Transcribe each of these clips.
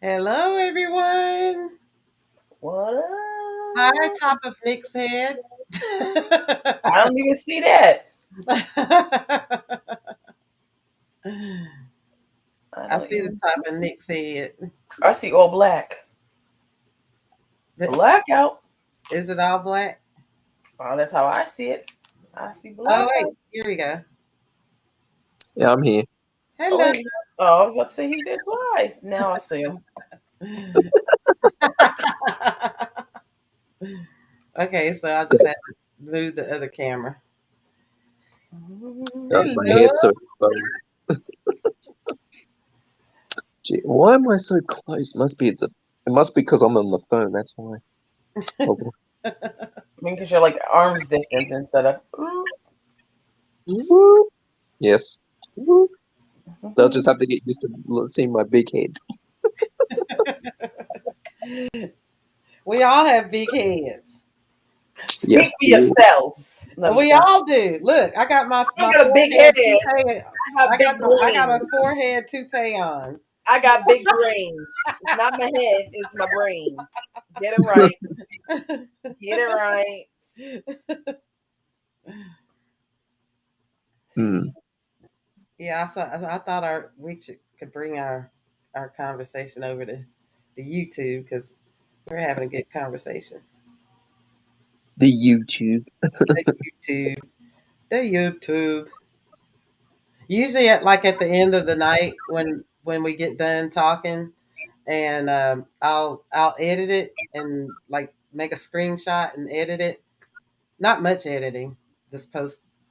Hello, everyone. What up? Hi, top of Nick's head. I don't even see that. I see the top of Nick's head. I see all black. Blackout. Is it all black? Oh, that's how I see it. I see blackout. Oh, wait. Here we go. Yeah, I'm here. Hello. I was about to say he's there twice. Now I see him. Okay, so I just have to move the other camera. My head's so funny. Gee, why am I so close? It must be because I'm on the phone. That's why. I mean, because you're like arm's distance instead of. Yes. They'll just have to get used to seeing my big head. We all have big heads. Speak for yourselves. We all do. Look, I got my got a big head. I got a forehead toupee on. I got big brains. It's not my head, it's my brains. Get it right. Get it right. Yeah, I thought we could bring our conversation over to the YouTube because we're having a good conversation. The YouTube. The YouTube. Usually, at the end of the night when we get done talking, and I'll edit it and make a screenshot and edit it. Not much editing, just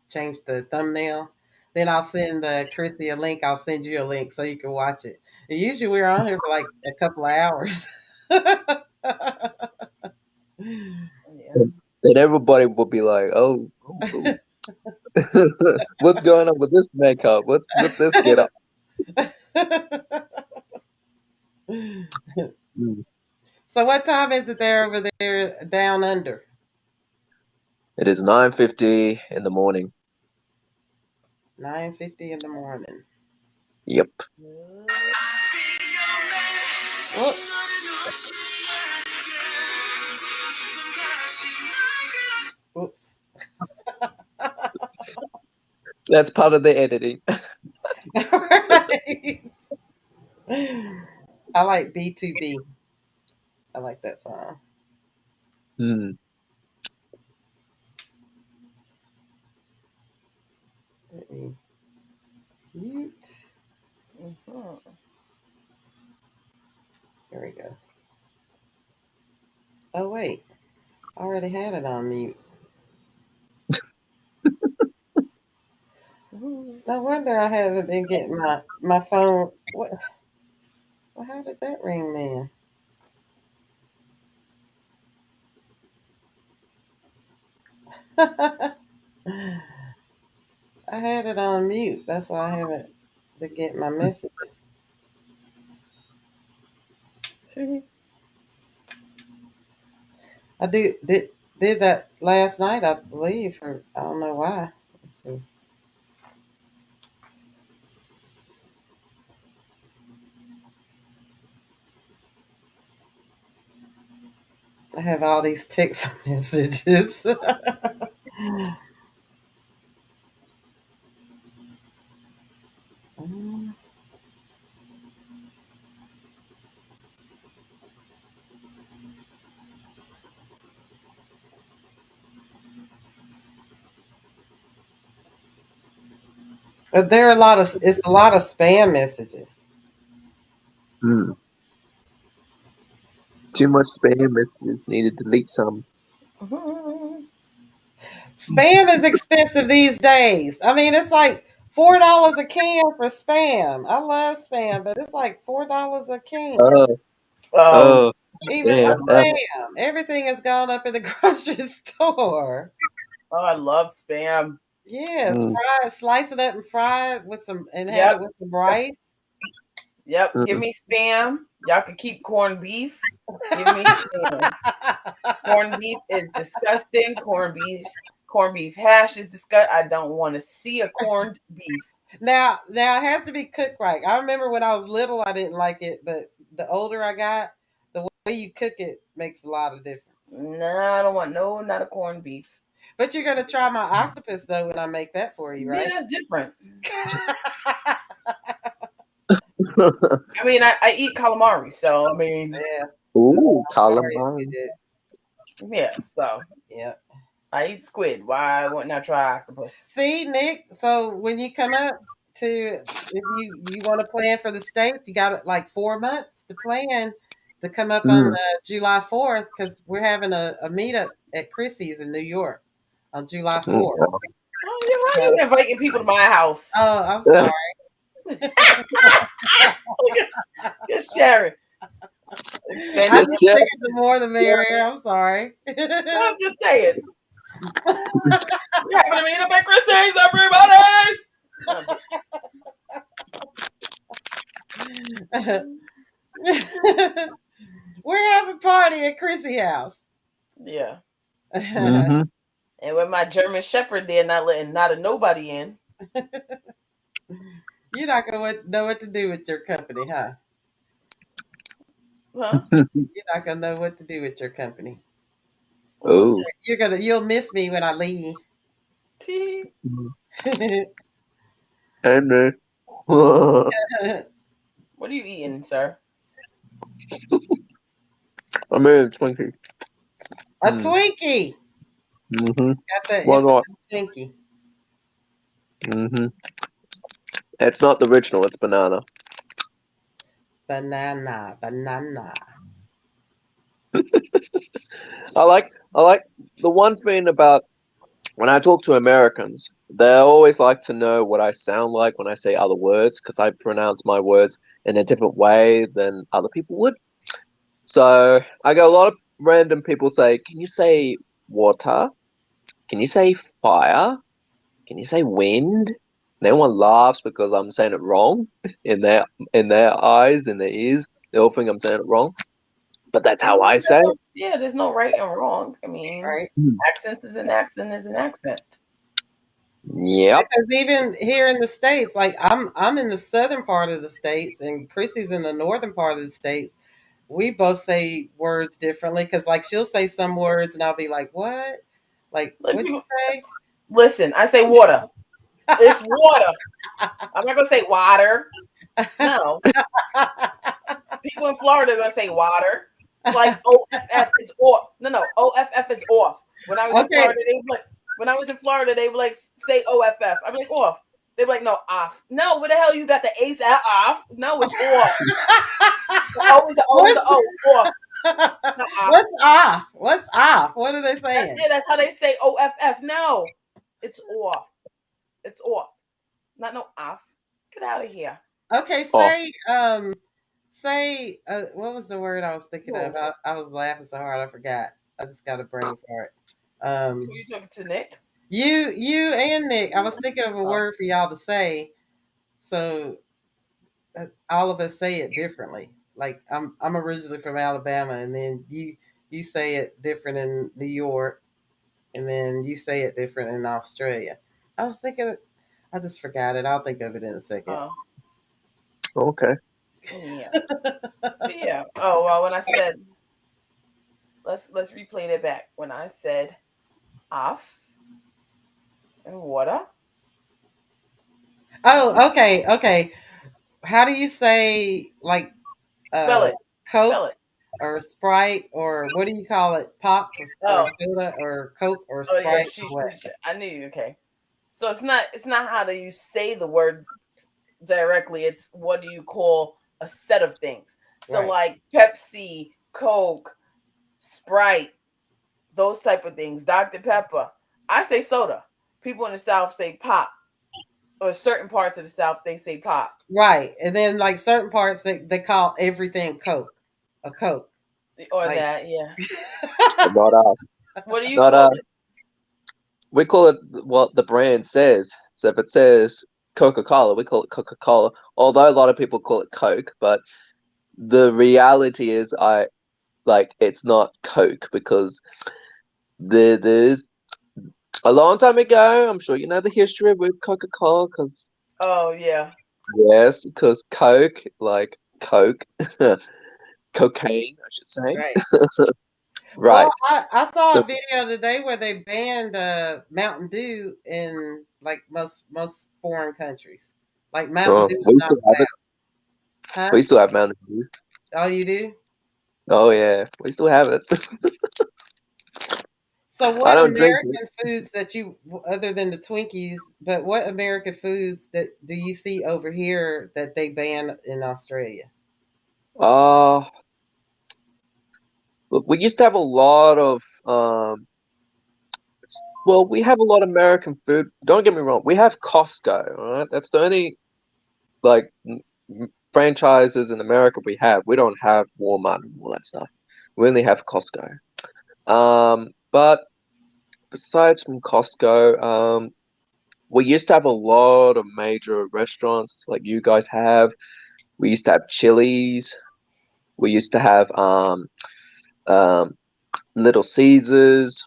change the thumbnail. Then I'll send Chrissy a link. I'll send you a link so you can watch it. And usually we're on here for a couple of hours. Then everybody will be like, "Oh, what's going on with this makeup? What's with this get up?" So what time is it there over there down under? It is 9:50 in the morning. 9:50 in the morning. Yep. Oops. That's part of the editing. Right. I like B2B. I like that song. Let me mute. Here we go. Oh wait, I already had it on mute. No wonder I haven't been getting my phone. What? Well, how did that ring then? I had it on mute. That's why I haven't been getting my messages. I did that last night, I believe. Or I don't know why. Let's see. I have all these text messages. There are it's a lot of spam messages. Too much spam messages. Need to delete some. Spam is expensive these days. I mean, it's like $4 a can for spam. I love spam, but it's like $4 a can. Even for spam, everything has gone up in the grocery store. Oh, I love spam. Yes, Mm, fry it, slice it up and fry it with some, and have it Yep. with some rice. Yep. Give mm. me spam. Y'all can keep corned beef. Give me spam. Corned beef is disgusting. Corned beef hash is disgusting. I don't want to see a corned beef. Now it has to be cooked right. I remember when I was little, I didn't like it, but the older I got, the way you cook it makes a lot of difference. No, I don't want not a corned beef. But you're gonna try my octopus though when I make that for you, Yeah, right? that's different. I mean, I eat calamari, so I mean, Yeah, Ooh, sorry, calamari. good. yeah. So Yeah. I eat squid. Why wouldn't I try octopus? See, Nick. So when you come up to, if you want to plan for the states, you got like 4 months to plan to come up on Mm. July 4th because we're having a meetup at Chrissy's in New York on July Mm. 4th. Oh, yeah, why are So, you inviting people to my house? oh, I'm Yeah. sorry. Just Sharon. I Extended. just Just yeah. figured the more the merrier. I'm sorry. No, I'm just saying. We're having a meetup at Chrissy's, everybody. We're having a party at Chrissy house. Yeah. Mm-hmm. And with my German Shepherd there, not letting not a nobody in. You're not gonna know what to do with your company, huh? Huh? You're not gonna know what to do with your company. What was Oh. You'll miss me when I leave. that? And A What are you eating, sir? I mean, it's Twinkie. Mm. Twinkie. Mm-hmm. Got the Why not? infamous Twinkie. Mm-hmm. It's not the original. It's banana. Banana, banana. I like the one thing about when I talk to Americans, they always like to know what I sound like when I say other words because I pronounce my words in a different way than other people would. So I get a lot of random people say, "Can you say water? Can you say fire? Can you say wind?" And everyone laughs because I'm saying it wrong in their eyes, in their ears. They all think I'm saying it wrong, but that's how I say it. Yeah, there's no right and wrong. I mean, Right? accents is an accent is an accent. Yep. Because even here in the States, like I'm in the southern part of the States and Chrissy's in the northern part of the States. We both say words differently because like she'll say some words and I'll be like, what? Like, Like what'd you people, say? listen, I say water. It's water. I'm not gonna say water. No, people in Florida are gonna say water. Like OFF is off. No, OFF is off. When I was in Okay. Florida, they would like when I was in Florida, they would like say OFF. I'm like off. They're like, no, off. No, where the hell you got the ace at off? No, it's off. The O is the O is What's the O. It's off. Not off. what's off? What's off? What are they That's saying? it. That's how they say OFF. No, it's off. It's off. Not no off. Get out of here. Okay, Oh, say what was the word I was thinking of? Who? I was laughing so hard I forgot. I just got a brain fart. Who you talking to, Nick? You and Nick. I was thinking of a Oh, word for y'all to say, so all of us say it differently. Like I'm originally from Alabama, and then you say it different in New York, and then you say it different in Australia. I was thinking, I just forgot it. I'll think of it in a second. oh, okay. yeah, yeah. Oh well, when I said let's replay that back. When I said off and water, Oh, okay, okay. How do you say like spell uh it, spell Coke it. or Sprite or what do you call it? Pop or Oh, soda or Coke or oh yeah. Sprite or what? I knew you. Okay. So it's not how do you say the word directly. It's what do you call a set of things. So Right. like Pepsi, Coke, Sprite, those type of things. Dr. Pepper. I say soda. People in the South say pop. Or certain parts of the South they say pop. Right. And then like certain parts they call everything Coke. A Coke. Or Like that, yeah. But not us. What do you Not call us. it? we call it what the brand says. So if it says Coca-Cola, we call it Coca-Cola. Although a lot of people call it Coke, but the reality is, it's not Coke because there's a long time ago. I'm sure you know the history with Coca-Cola, because Oh yeah. yes, because Coke, like Coke, cocaine, I should say. Right. Well, Right. I saw a So, video today where they banned Mountain Dew in like most foreign countries. Like Mountain Dew is we not still have it. allowed. Huh? We still have Mountain Dew. Oh, you do? Oh yeah, we still have it. So, I what don't drink it. American foods that you, other than the Twinkies, but what American foods that do you see over here that they ban in Australia? Uh, look, we used to have a lot of well, we have a lot of American food. Don't get me wrong, we have Costco, all right? That's the only like franchises in America we have. We don't have Walmart and all that stuff. We only have Costco. But besides from Costco, we used to have a lot of major restaurants like you guys have. We used to have Chili's. We used to have um, Little Caesars,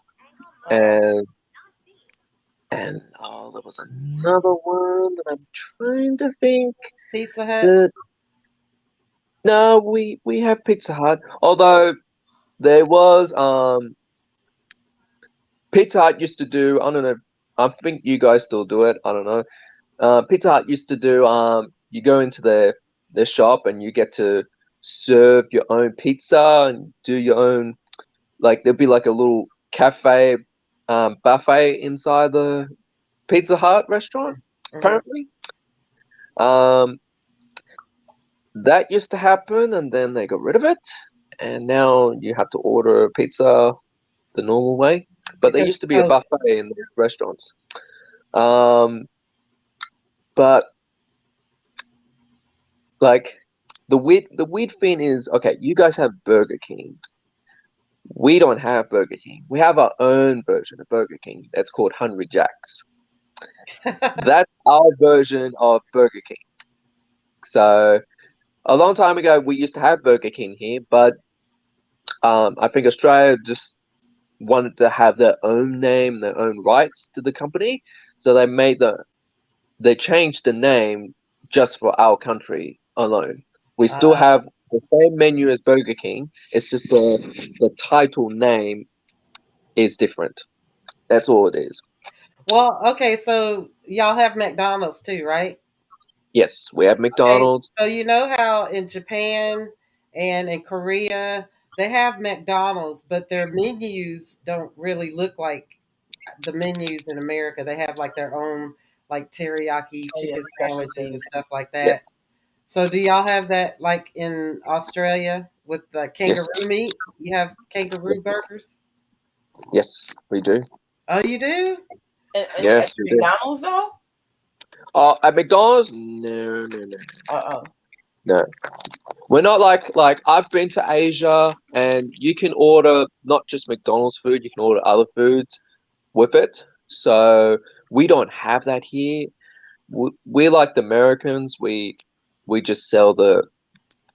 Uh-huh. and there was another one that I'm trying to think. Pizza Hut? The No, we have Pizza Hut. Although there was Pizza Hut used to do, I don't know, I think you guys still do it. I don't know. Pizza Hut used to do you go into their shop and you get to serve your own pizza and do your own, like there'd be like a little cafe buffet inside the Pizza Hut restaurant, Hmm. apparently. Um that used to happen and then they got rid of it, and now you have to order a pizza the normal way. But there Because used to be a of COVID. buffet in the restaurants. Um but like the weird thing is, okay, you guys have Burger King. We don't have Burger King. We have our own version of Burger King that's called Hungry Jack's. That's our version of Burger King. So a long time ago, we used to have Burger King here, but I think Australia just wanted to have their own name, their own rights to the company, so they changed the name just for our country alone. We still Uh, have the same menu as Burger King. It's just the title name is different. That's all it is. well, okay, so y'all have McDonald's too, right? Yes, we have Okay, McDonald's. so you know how in Japan and in Korea they have McDonald's, but their menus don't really look like the menus in America. They have like their own like teriyaki Oh yeah, chicken special sandwiches and things. stuff like Yes, that. So do y'all have that like in Australia with the yes, kangaroo meat? You have kangaroo burgers? yes, we do. Oh, you do? And at Yes, we do. McDonald's though? At McDonald's, no, no, no, Uh-uh. no. We're not like I've been to Asia, and you can order not just McDonald's food. You can order other foods with it. So we don't have that here. We're like the Americans. We just sell the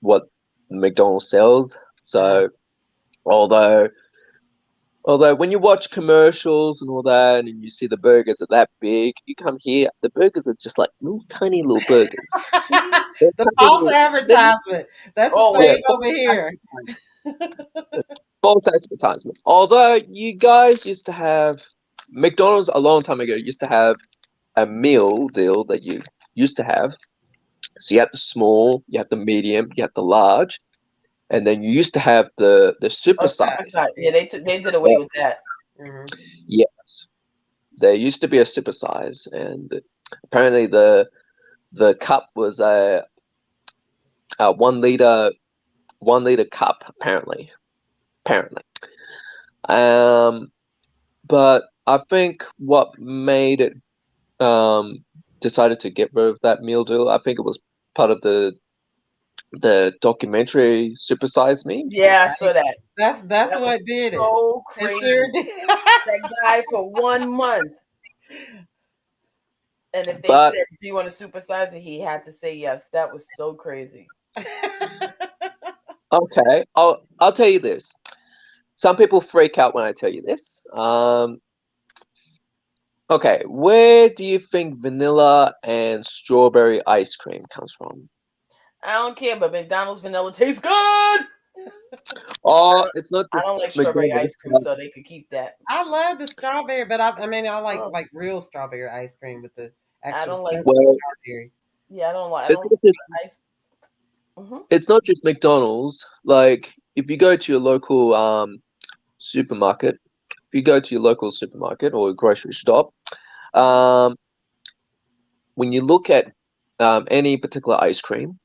what McDonald's sells. Uh, So although although when you watch commercials and all that, and you see the burgers are that big, you come here, the burgers are just like little tiny little burgers. They're the tiny false little, they're, advertisement. That's the Oh yeah, wait. same over here. false advertisement. Although you guys used to have McDonald's a long time ago used to have a meal deal that you used to have. So you have the small, you have the medium, you have the large, and then you used to have the super Oh, size. superstar. Yeah, they did away Yeah. with that. Hmm. Yes, there used to be a super size, and apparently the cup was a 1 liter cup. Apparently. Um, but I think what made it um decided to get rid of that meal deal. I think it was part of the documentary Super Size Me. Yeah, I saw Right? that. That's That was what did it. so It sure crazy. did. That guy for 1 month. And if they But said, "Do you want to supersize it?" he had to say yes. That was so crazy. okay, I'll tell you this. Some people freak out when I tell you this. Okay, where do you think vanilla and strawberry ice cream comes from? I don't care, but McDonald's vanilla tastes good. I Oh, don't, it's not I just don't like strawberry McDonald's. ice cream, so they could keep that. I love the strawberry, but I mean I Oh, like real strawberry ice cream with the I actual don't like. chunks of Well, strawberry. Yeah, I don't like. I it's don't not just ice. Hmm. it's not just McDonald's. Like if you go to your local supermarket, if you go to your local supermarket or grocery shop, um, when you look at any particular ice cream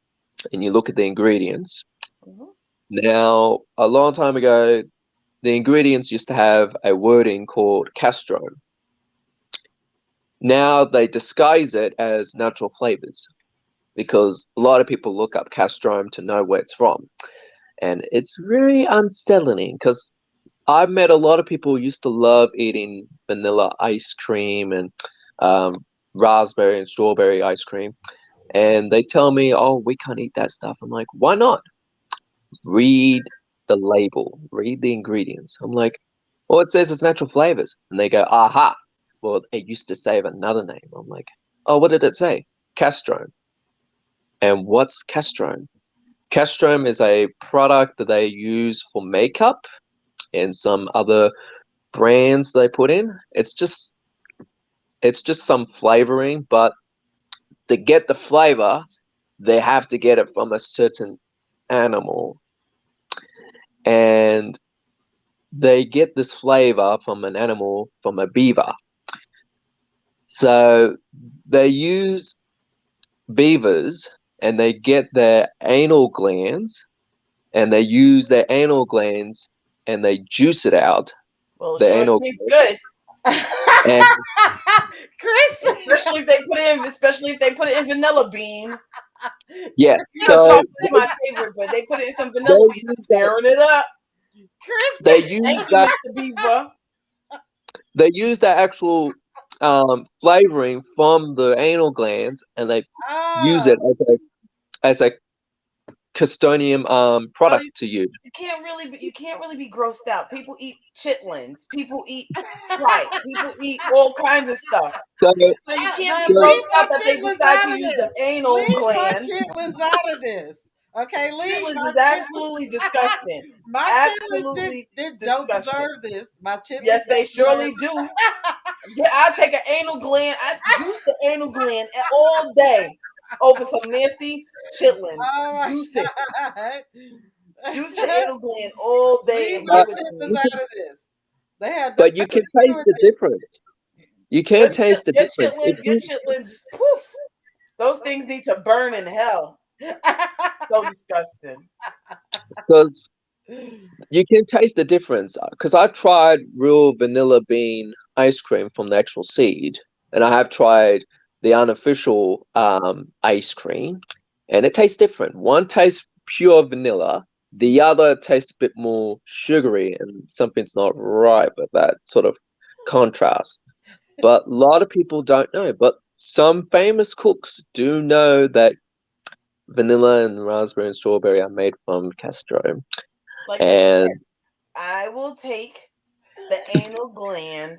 and you look at the ingredients, Hmm. now a long time ago, the ingredients used to have a wording called castrone. Now they disguise it as natural flavors because a lot of people look up castrone to know where it's from. And it's very unsettling because I've met a lot of people who used to love eating vanilla ice cream and um, raspberry and strawberry ice cream. And they tell me, oh, we can't eat that stuff. I'm like, why not? Read the label, read the ingredients. I'm like, well, it says it's natural flavors. And they go, aha. Well, it used to say another name. I'm like, oh, what did it say? Castrone. And what's castrone? Castrone is a product that they use for makeup and some other brands they put in. It's just some flavoring, but to get the flavor, they have to get it from a certain animal. And they get this flavor from an animal, from a beaver. So they use beavers and they get their anal glands and they use their anal glands and they juice it out, Well, it the sure anal tastes glands. good, And Chris, especially if they put it in vanilla bean. yeah, You know, so chocolate is my favorite, but they put it in some they vanilla bean. use I'm that tearing it up. they Chris. use Thank you, that Mr. Beaver. they use that actual flavoring from the anal glands and they use Oh, it as a custodian Well, product to use. you can't really be grossed out. People eat chitlins. People eat tripe. People eat all kinds of stuff. So, So you can't but be so leave grossed my out that they chitlins decide to out of use an this. anal Leave my gland. chitlins out of this. Okay, leave Chitlins my is absolutely disgusting. my chitlins Absolutely don't disgusting. deserve this. My chitlins Yes, they don't deserve. surely do. Yeah, I'll take an anal gland. I juice the anal gland all day over some nasty chitlins. Oh my Juice it. god! Juice the anal gland all day Leave and my give it to chitlins me. out of this. They had but you nothing can to do taste with the difference. You can taste the difference. If Your you chitlins, poof. Those things need to burn in hell. this. So disgusting. because you can taste the difference. Because I've tried real vanilla bean ice cream from the actual seed, and I have tried the unofficial ice cream, and it tastes different. One tastes pure vanilla, the other tastes a bit more sugary, and something's not right with that sort of contrast. But a lot of people don't know. But some famous cooks do know that vanilla and raspberry and strawberry are made from castro. Like I said, And I will take the anal gland,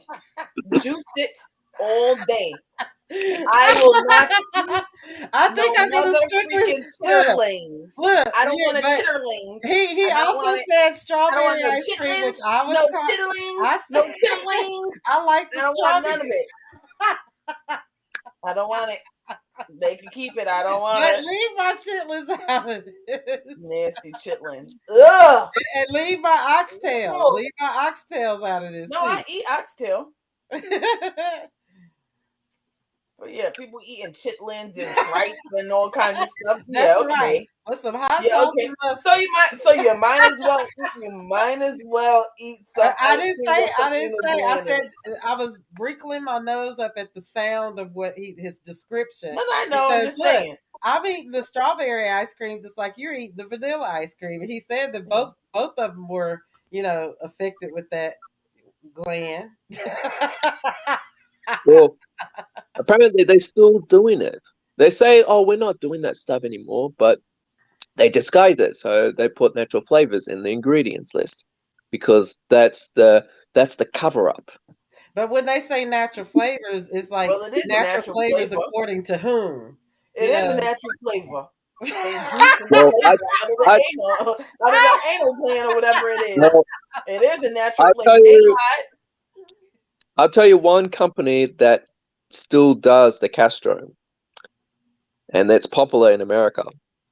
juice it all day. I will not eat I think no I'm gonna mother strictly freaking look, chitterlings. look. I don't Yeah, want a but chitterling. he I don't also want it. said I don't want strawberry no ice cream, which chitlins, I was no caught. chitterlings, I no said chitterlings. I like the I don't want none of strawberry. it. I don't want it. They can keep it. I don't want But it. leave my chitlins out of this. Nasty chitlins. Ugh. And leave my oxtails. No, Leave my oxtails out of this no, too. I eat oxtail. But yeah, people eating chitlins and tripe and all kinds of stuff. That's Yeah, right. okay. With some hot Yeah, sauce okay. and mustard. You might as well eat some I ice didn't cream say. with some I didn't anal say. I gland in said it. I was wrinkling my nose up at the sound of what his description No, I know. I'm because just look, saying. I'm eating the strawberry ice cream just like you're eating the vanilla ice cream. And he said that both of them were, affected with that gland. Well, apparently they're still doing it. They say, "Oh, we're not doing that stuff anymore," but they disguise it. So they put natural flavors in the ingredients list because that's the cover up. But when they say natural flavors, it's like Well, it is a natural natural flavors flavor. according to whom? It You is a know. natural flavor. They juice and Well, flavor I, out of the anal gland or whatever it is. well, It is a natural I flavor. tell They you, lied. I'll tell you one company that still does the Castro, and that's popular in America.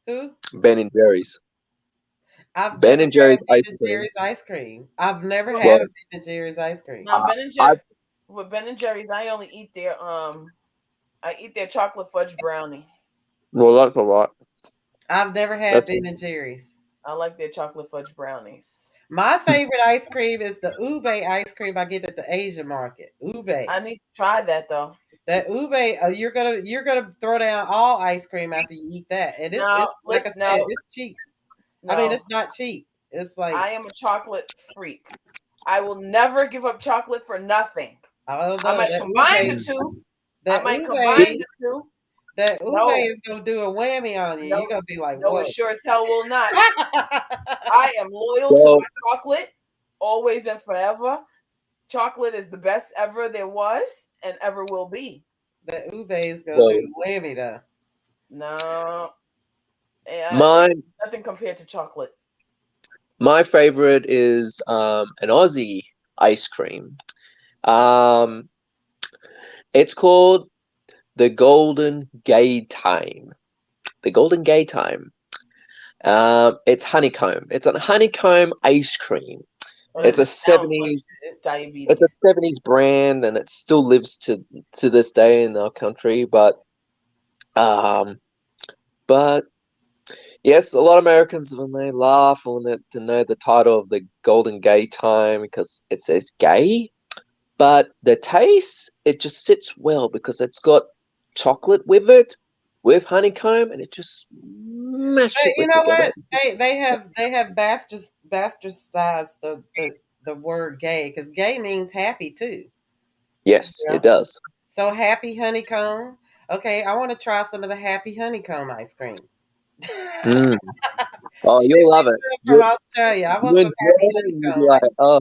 Who? Ben and Jerry's. I've Ben never and Jerry's had Ben ice and cream. Jerry's ice cream. I've never had Well, a Ben and Jerry's ice cream. Now Ben and I Jerry with Ben and Jerry's, I only eat their chocolate fudge brownie. well, that's a lot. I've never had That's Ben and Jerry's. I like their chocolate fudge brownies. My favorite ice cream is the ube ice cream I get at the Asian market. Ube. I need to try that though. That ube, you're gonna throw down all ice cream after you eat that, and it's No, it's like I listen, said, no, it's cheap. I mean, no. it's not cheap. It's like I am a chocolate freak. I will never give up chocolate for nothing. I don't I know might combine the ube. two. I That might ube combine the two. That ube No, is gonna do a whammy on you. You're no, gonna be like, no, whoa. it sure as hell will not. I am loyal to well, my chocolate, always and forever. Chocolate is the best ever there was and ever will be. That ube is gonna do well, the whammy though. No, mine, nothing compared to chocolate. my favorite is an Aussie ice cream. Um, it's called the Golden Gay Time. The Golden Gay Time. It's honeycomb. It's a honeycomb ice cream. Well, that It's a just sounds like 70s. It's a diabetes. 70s brand, and it still lives to this day in our country. Um, but yes, a lot of Americans when they laugh when they to know the title of the Golden Gay Time because it says gay, but the taste it just sits well because it's got chocolate with it, with honeycomb, and it just smash But it you with know together. what? They have bastardized the word gay because gay means happy too. Yes, Yeah. it does. So happy honeycomb. Okay, I want to try some of the happy honeycomb ice cream. Mm. Oh, Ship you'll me love it. some from Australia. I want You some enjoy happy it, and you'll be honeycomb like, oh,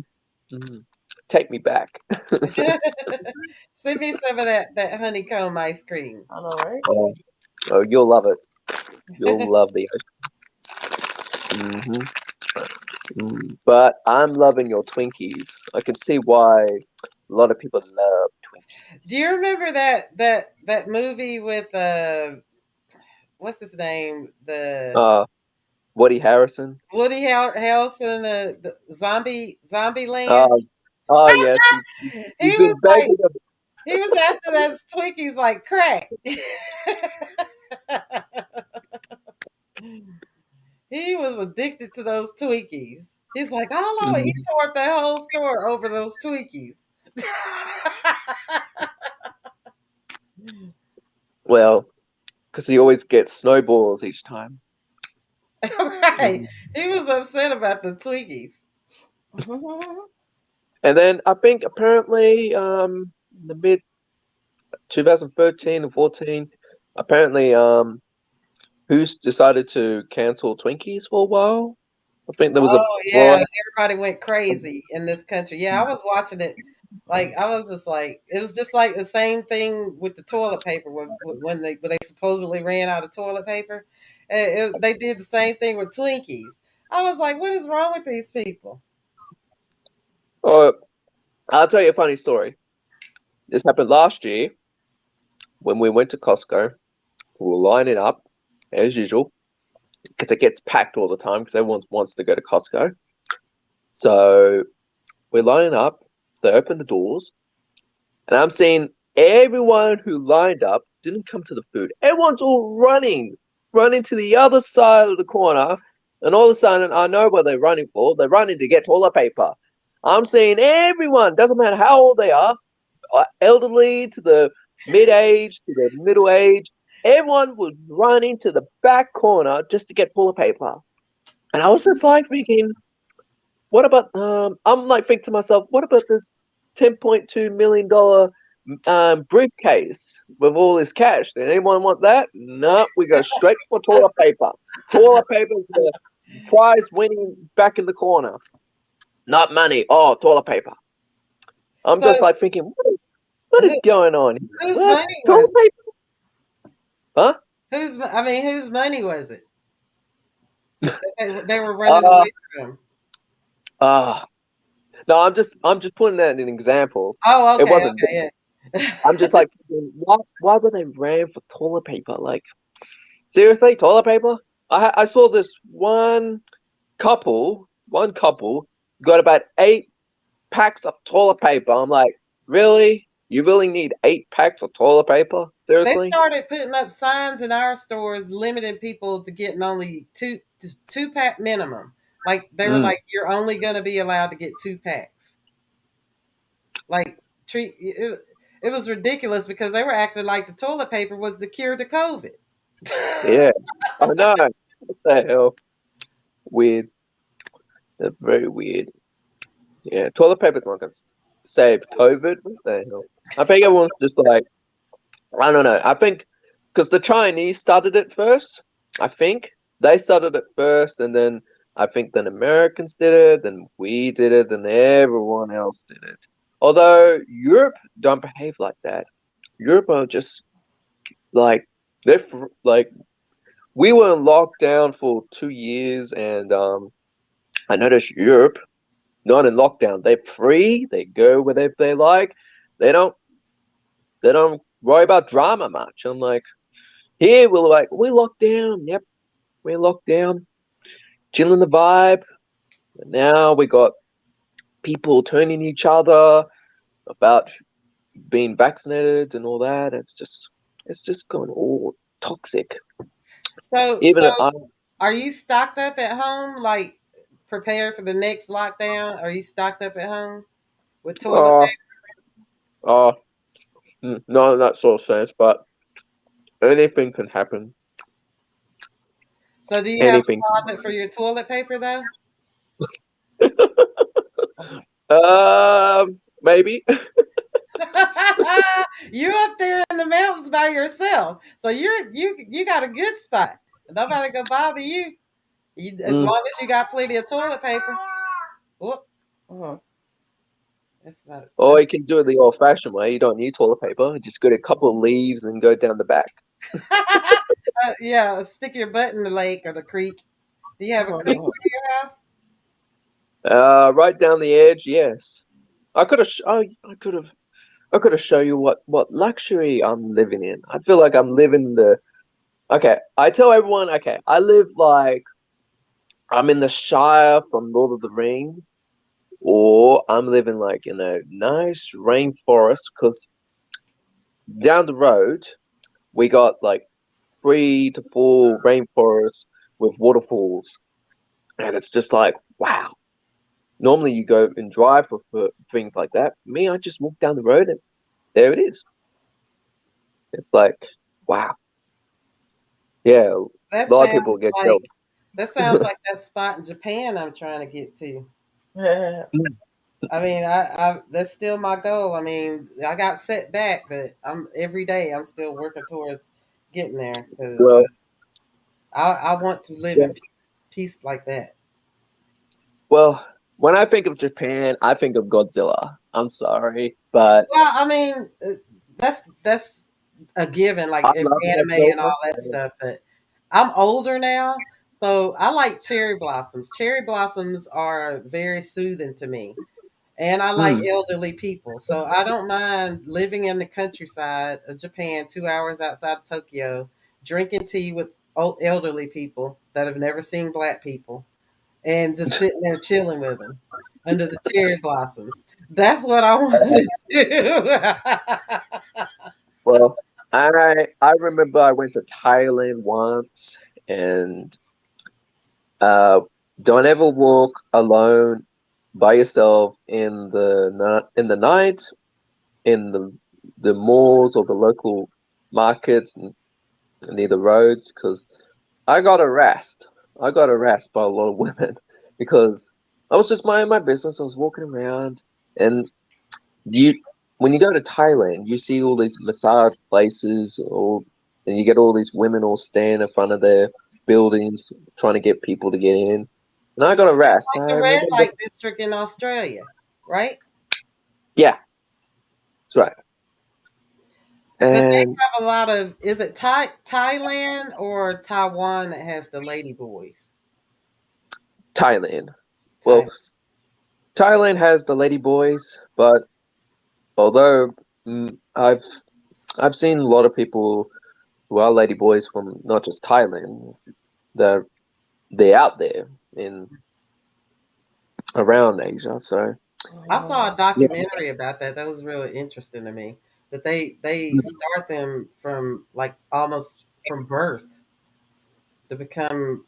take me back. Send me some of that honeycomb ice cream. I know, right? Oh, oh, you'll love it. You'll love the hmm But I'm loving your Twinkies. I can see why a lot of people love Twinkies. Do you remember that movie with what's his name? The Uh, Woody Harrison. Woody Harrelson, the Zombie Land. Oh, oh yes, he's He been was like begging. he was after that Twinkies like crack. He was addicted to those Twinkies. He's like, oh, he tore up that whole store over those Twinkies. Well, because he always gets snowballs each time. Right. He was upset about the Twinkies. And then I think apparently in the mid 2013 and 14, apparently who's decided to cancel Twinkies for a while. I think there was a Oh boy. yeah, everybody went crazy in this country. Yeah, I was watching it. Like I was just like, it was just like the same thing with the toilet paper when they supposedly ran out of toilet paper. They did the same thing with Twinkies. I was like, what is wrong with these people? Oh, I'll tell you a funny story. This happened last year when we went to Costco. We were lining up as usual because it gets packed all the time because everyone wants to go to Costco. So we're lining up. They open the doors, and I'm seeing everyone who lined up didn't come to the food. Everyone's all running to the other side of the corner, and all of a sudden, I know what they're running for. They're running to get toilet paper. I'm seeing everyone, doesn't matter how old they are, elderly to the mid-age to the middle age, everyone would run into the back corner just to get toilet paper. And I was just like thinking, what about I'm like thinking to myself, what about this $10.2 million briefcase with all this cash? Did anyone want that? No, we go straight for toilet paper. Toilet paper is the prize winning back in the corner. Not money. Oh, toilet paper. I'm just So like thinking, what is who, going on here? whose What? money was Toilet paper? Huh? whose money was it? They were running Uh, away from. uh, no, I'm just putting that in an example. Oh, It okay, wasn't. okay, yeah. I'm just like, why would they ran for toilet paper? Like, seriously, toilet paper? I saw this one couple got about 8 packs of toilet paper. I'm like, really? You really need 8 packs of toilet paper? They Seriously? started putting up signs in our stores limiting people to getting only two pack minimum. Like they were Mm, like, you're only going to be allowed to get 2 packs. Like it was ridiculous because they were acting like the toilet paper was the cure to COVID. yeah, I know. What the hell? Weird. That's very weird. Yeah, toilet paper's not gonna save COVID. What the hell? I think everyone's just like, I don't know. I think because the Chinese started it first. I think they started it first, and then I think then Americans did it, then we did it, then everyone else did it. Although Europe don't behave like that. Europe are just like like we were in lockdown for 2 years, and I noticed Europe not in lockdown. They're free. They go wherever they like. They don't. They don't worry about drama much. I'm like, here we're like, we locked down. Yep, we're locked down, chilling the vibe. And now we got people turning each other about being vaccinated and all that. It's just gone all toxic. So Even I, are you stocked up at home? Like prepared for the next lockdown? Are you stocked up at home with toilet oh, paper? oh, not in that sort of sense, but anything can happen. So do you have Anything. a closet for your toilet paper though? Maybe. You up there in the mountains by yourself, so you got a good spot. Nobody gonna bother you. As Mm. long as you got plenty of toilet paper. Whoop, Mhm. that's about it. Or you can do it the old-fashioned way. You don't need toilet paper. Just get a couple of leaves and go down the back. Yeah, stick your butt in the lake or the creek. Do you have a creek Mhm. near your house? Right down the edge. Yes, I could have. I could have. I could have show you what luxury I'm living in. I feel like I'm living the. Okay, I tell everyone. Okay, I live like I'm in the Shire from Lord of the Rings, or I'm living like in a nice rainforest. Because down the road we got like 3 to 4 rainforests with waterfalls, and it's just like wow. Normally, you go and drive for things like that. Me, I just walk down the road and there it is. It's like, wow. Yeah, a That lot of sounds people get like jealous. that sounds like that spot in Japan I'm trying to get to. Yeah. I mean, I that's still my goal. I mean, I got set back, but I'm every day I'm still working towards getting there because Well, I want to live yeah. in peace like that. Well, when I think of Japan, I think of Godzilla. I'm sorry, but Well, I mean, that's a given, like I in love anime and Godzilla. all that stuff. But I'm older now, so I like cherry blossoms. Cherry blossoms are very soothing to me. And I like Mm. elderly people. So I don't mind living in the countryside of Japan, 2 hours outside of Tokyo, drinking tea with old elderly people that have never seen black people and just sitting there chilling with them under the cherry blossoms. That's what I want to do. Well, I remember I went to Thailand once, and uh, don't ever walk alone by yourself in the night in the malls or the local markets. near the roads because I got harassed. I got harassed by a lot of women because I was just minding my business. I was walking around, and you, when you go to Thailand, you see all these massage places, and you get all these women all stand in front of their buildings trying to get people to get in. And I got harassed. Like I the red remember, light district in Australia, right? yeah, that's right. But they And have a lot of. Is it Thailand or Taiwan that has the lady boys? Thailand. Well, Thailand. Thailand has the lady boys, but although I've seen a lot of people who are lady boys from not just Thailand, they're they're out there in around Asia. So I saw a yeah. documentary about that. That was really interesting to me. That they start them from like almost from birth to become.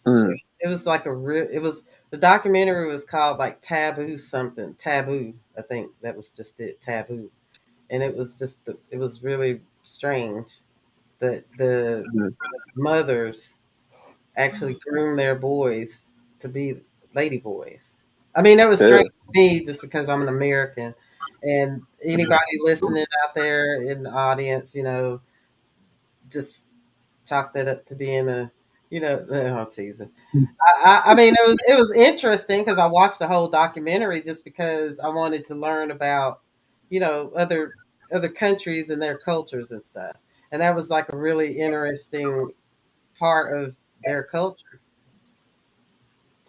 Mm, It was like a real. It was the documentary was called like Taboo something Taboo. I think that was just it, Taboo, and it was just it was really strange that the mm, mothers actually groom their boys to be lady boys. I mean, that was yeah, strange to me just because I'm an American. And anybody listening out there in the audience, just chalk that up to being no, I'm teasing. I mean, it was interesting because I watched the whole documentary just because I wanted to learn about, other countries and their cultures and stuff. And that was like a really interesting part of their culture.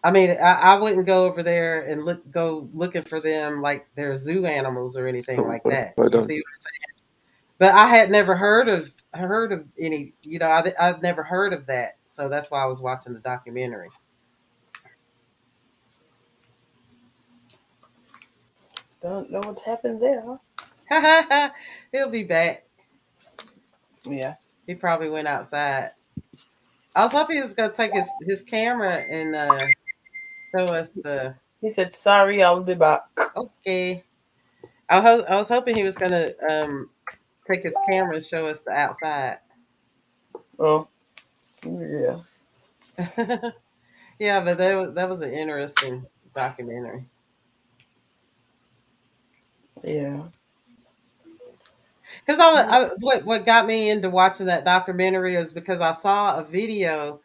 I mean, I wouldn't go over there and go looking for them like they're zoo animals or anything oh, like that. well You done. see, but I had never heard of any. I've never heard of that, so that's why I was watching the documentary. Don't know what happened there, huh? He'll be back. Yeah. He probably went outside. I was hoping he was gonna take his camera and show us the. He said, sorry, I'll be back. Okay. I was hoping he was gonna take his camera and show us the outside. Oh, yeah. Yeah, but that was an interesting documentary. Yeah. Because what got me into watching that documentary is because I saw a video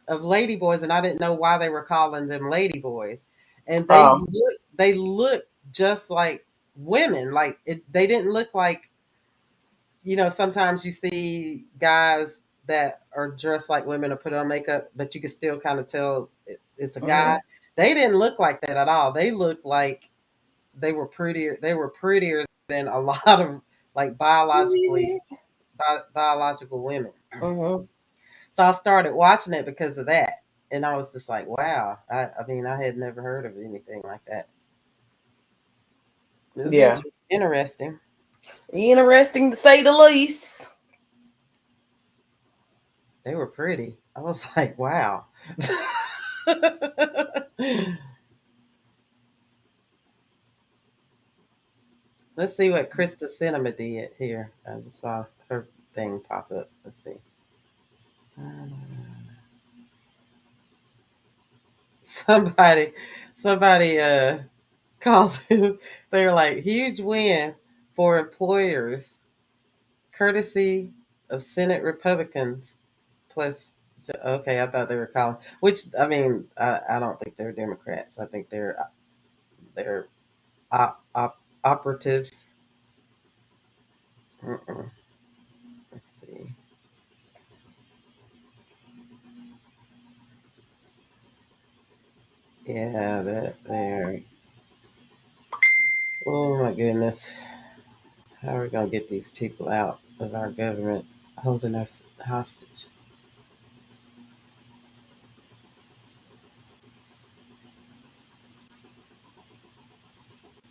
of ladyboys, and I didn't know why they were calling them ladyboys, and Oh. they look just like women. Like they didn't look like sometimes you see guys that are dressed like women or put on makeup, but you can still kind of tell it's a guy. Mm-hmm. They didn't look like that at all. They looked like they were prettier. They were prettier than a lot of like biological women. Mm-hmm. So I started watching it because of that, and I was just like, wow. I mean, I had never heard of anything like that. It was Yeah. interesting. Interesting to say the least. They were pretty. I was like, wow. Let's see what Krista Cinema did here. I just saw her thing pop up. Let's see. Somebody, somebody called. They're like huge win for employers, courtesy of Senate Republicans. Plus, okay, I thought they were calling. Which I mean, I don't think they're Democrats. I think they're operatives. Mm-mm. Let's see. Yeah, that they're. Oh my goodness. How are we gonna get these people out of our government holding us hostage?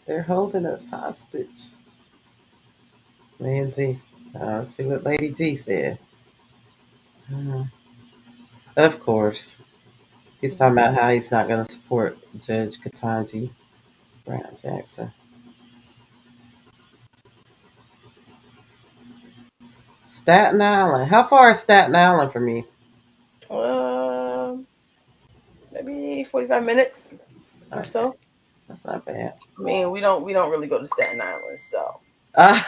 They're holding us hostage. Lindsay, let's see what Lady G said. Uh, of course, he's talking about how he's not going to support Judge Katanji Brown Jackson. Staten Island. How far is Staten Island from you? Um, maybe 45 minutes or Okay, so. that's not bad. I mean, we don't really go to Staten Island, so Uh,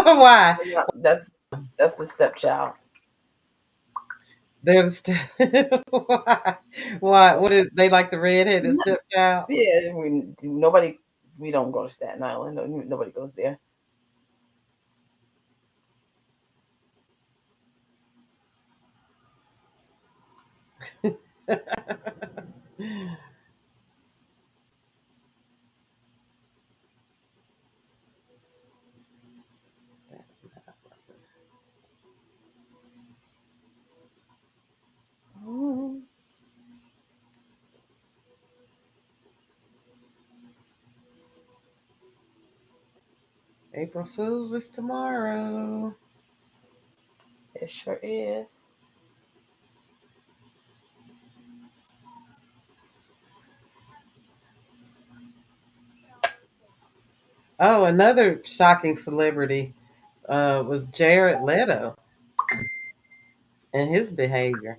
why? that's the stepchild. There's why? Why? What is they like the redheaded stepchild? Yeah, we don't go to Staten Island. Nobody goes there. Mhm. April Fool's is tomorrow. It sure is. Oh, another shocking celebrity was Jared Leto and his behavior.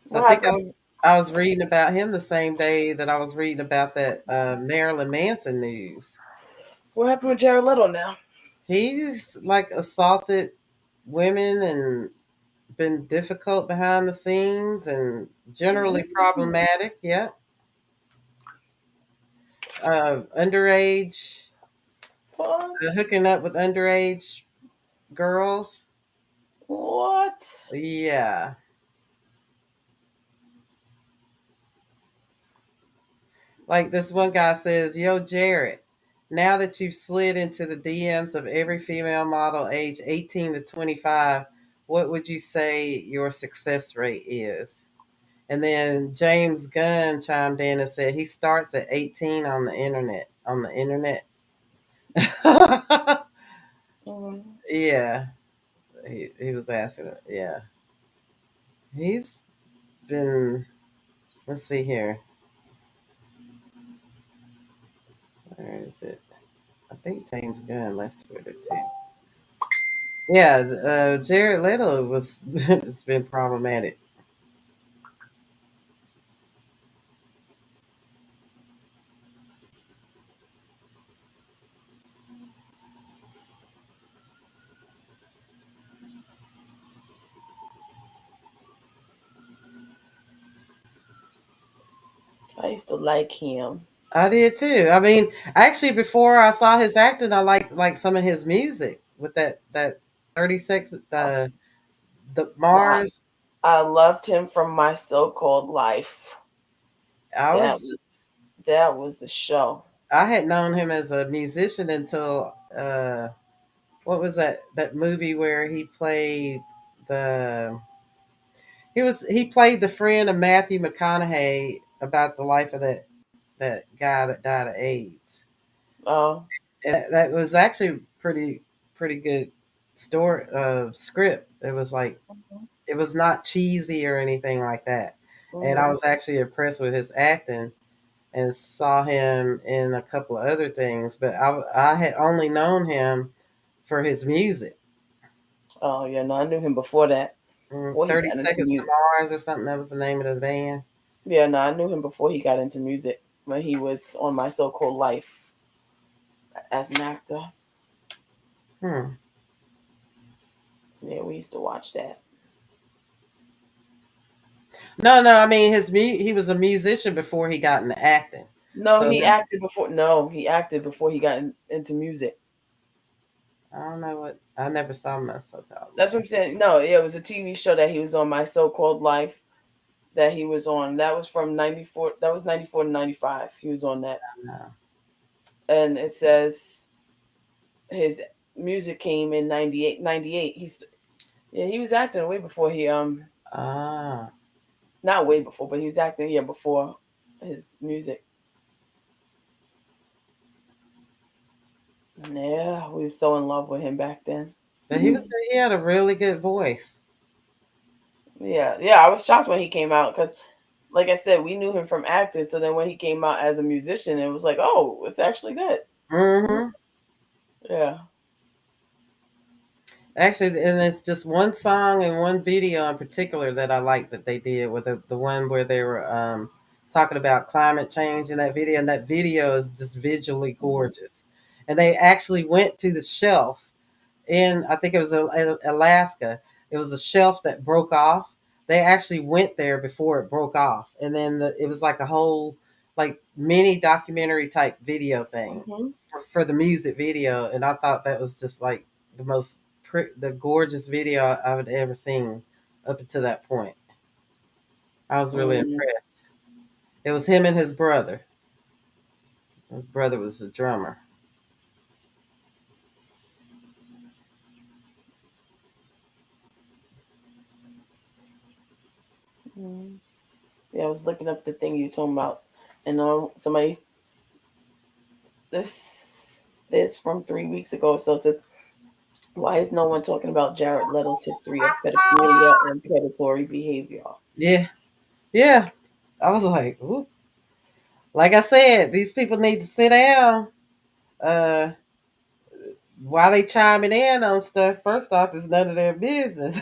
So I What think happened with I was reading about him the same day that I was reading about that Marilyn Manson news. what happened with Jared Leto now? He's like assaulted women and been difficult behind the scenes and generally Mm. problematic. Yeah, underage, What? hooking up with underage girls. What? Yeah, like this one guy says, "Yo, Jared, now that you've slid into the DMs of every female model age 18 to 25, what would you say your success rate is?" And then James Gunn chimed in and said he starts at 18 on the internet. On the internet. Mm. Yeah, he was asking it. Yeah, he's been. Let's see here. Where is it? I think James Gunn left Twitter too. Yeah, Jared Leto was. It's been problematic. I used to like him. I did too. I mean, actually, before I saw his acting, I liked like some of his music with that 30 seconds I, the my, Mars. I loved him from My So-Called Life. I That was was just that was the show. I had known him as a musician until what was that movie where the he played the friend of Matthew McConaughey about the life of that guy that died of AIDS. Oh, And that was actually pretty good story script. It was like it was not cheesy or anything like that. And I mm-hmm. was actually impressed with his acting and saw him in a couple of other things, but I had only known him for his music. Oh yeah, no, I knew him before that. Before he 30 got into Seconds to music. Mars or something. That was the name of the band. Yeah, no, I knew him before he got into music when he was on My So-Called Life as an actor. Hmm. Yeah, we used to watch that. No, no, I mean he was a musician before he got into acting. No, So he acted before. No, he acted before he got into music. I don't know what I never saw my so-called That's what life. I'm saying. No, yeah, it was a TV show that he was on, My So-Called Life, that he was on. That was from 94. That was 94 to 95. He was on that. No. And it says his music came in 98. 98. Yeah, he was acting way before he Ah. not way before, but he was acting yeah before his music. Yeah, we were so in love with him back then. But he had a really good voice. Yeah, yeah, I was shocked when he came out because, like I said, we knew him from acting. So then when he came out as a musician, it was like, oh, it's actually good. Mm-hmm. Yeah. Actually, and it's just one song and one video in particular that I like that they did with the one where they were talking about climate change in that video, and that video is just visually Mhm. gorgeous. And they actually went to the shelf in, I think it was Alaska. It was the shelf that broke off. They actually went there before it broke off, and then it was like a whole like mini documentary type video thing Mhm. for the music video, and I thought that was just like the most the gorgeous video I would ever seen up until that point. I was really Mhm. impressed. It was him and his brother. His brother was the drummer. Mhm. Yeah, I was looking up the thing you talking about, and somebody this from 3 weeks ago. So it says, why is no one talking about Jared Leto's history of pedophilia and predatory behavior? Yeah, yeah. I was like, ooh. Like I said, these people need to sit down. Uh, while they chiming in on stuff, first off, it's none of their business.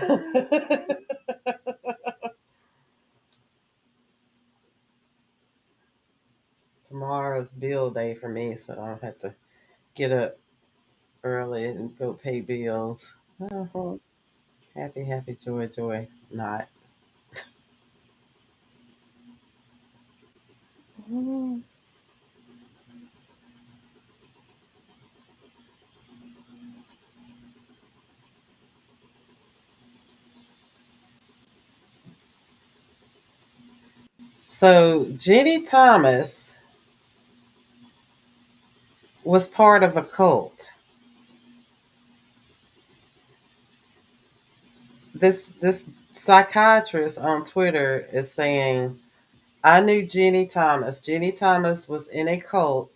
Tomorrow's bill day for me, so I don't have to get up early and go pay bills. Oh, Mm. happy, happy, joy, joy. Not. Mhm. So Ginni Thomas was part of a cult. This psychiatrist on Twitter is saying, I knew Ginni Thomas. Ginni Thomas was in a cult,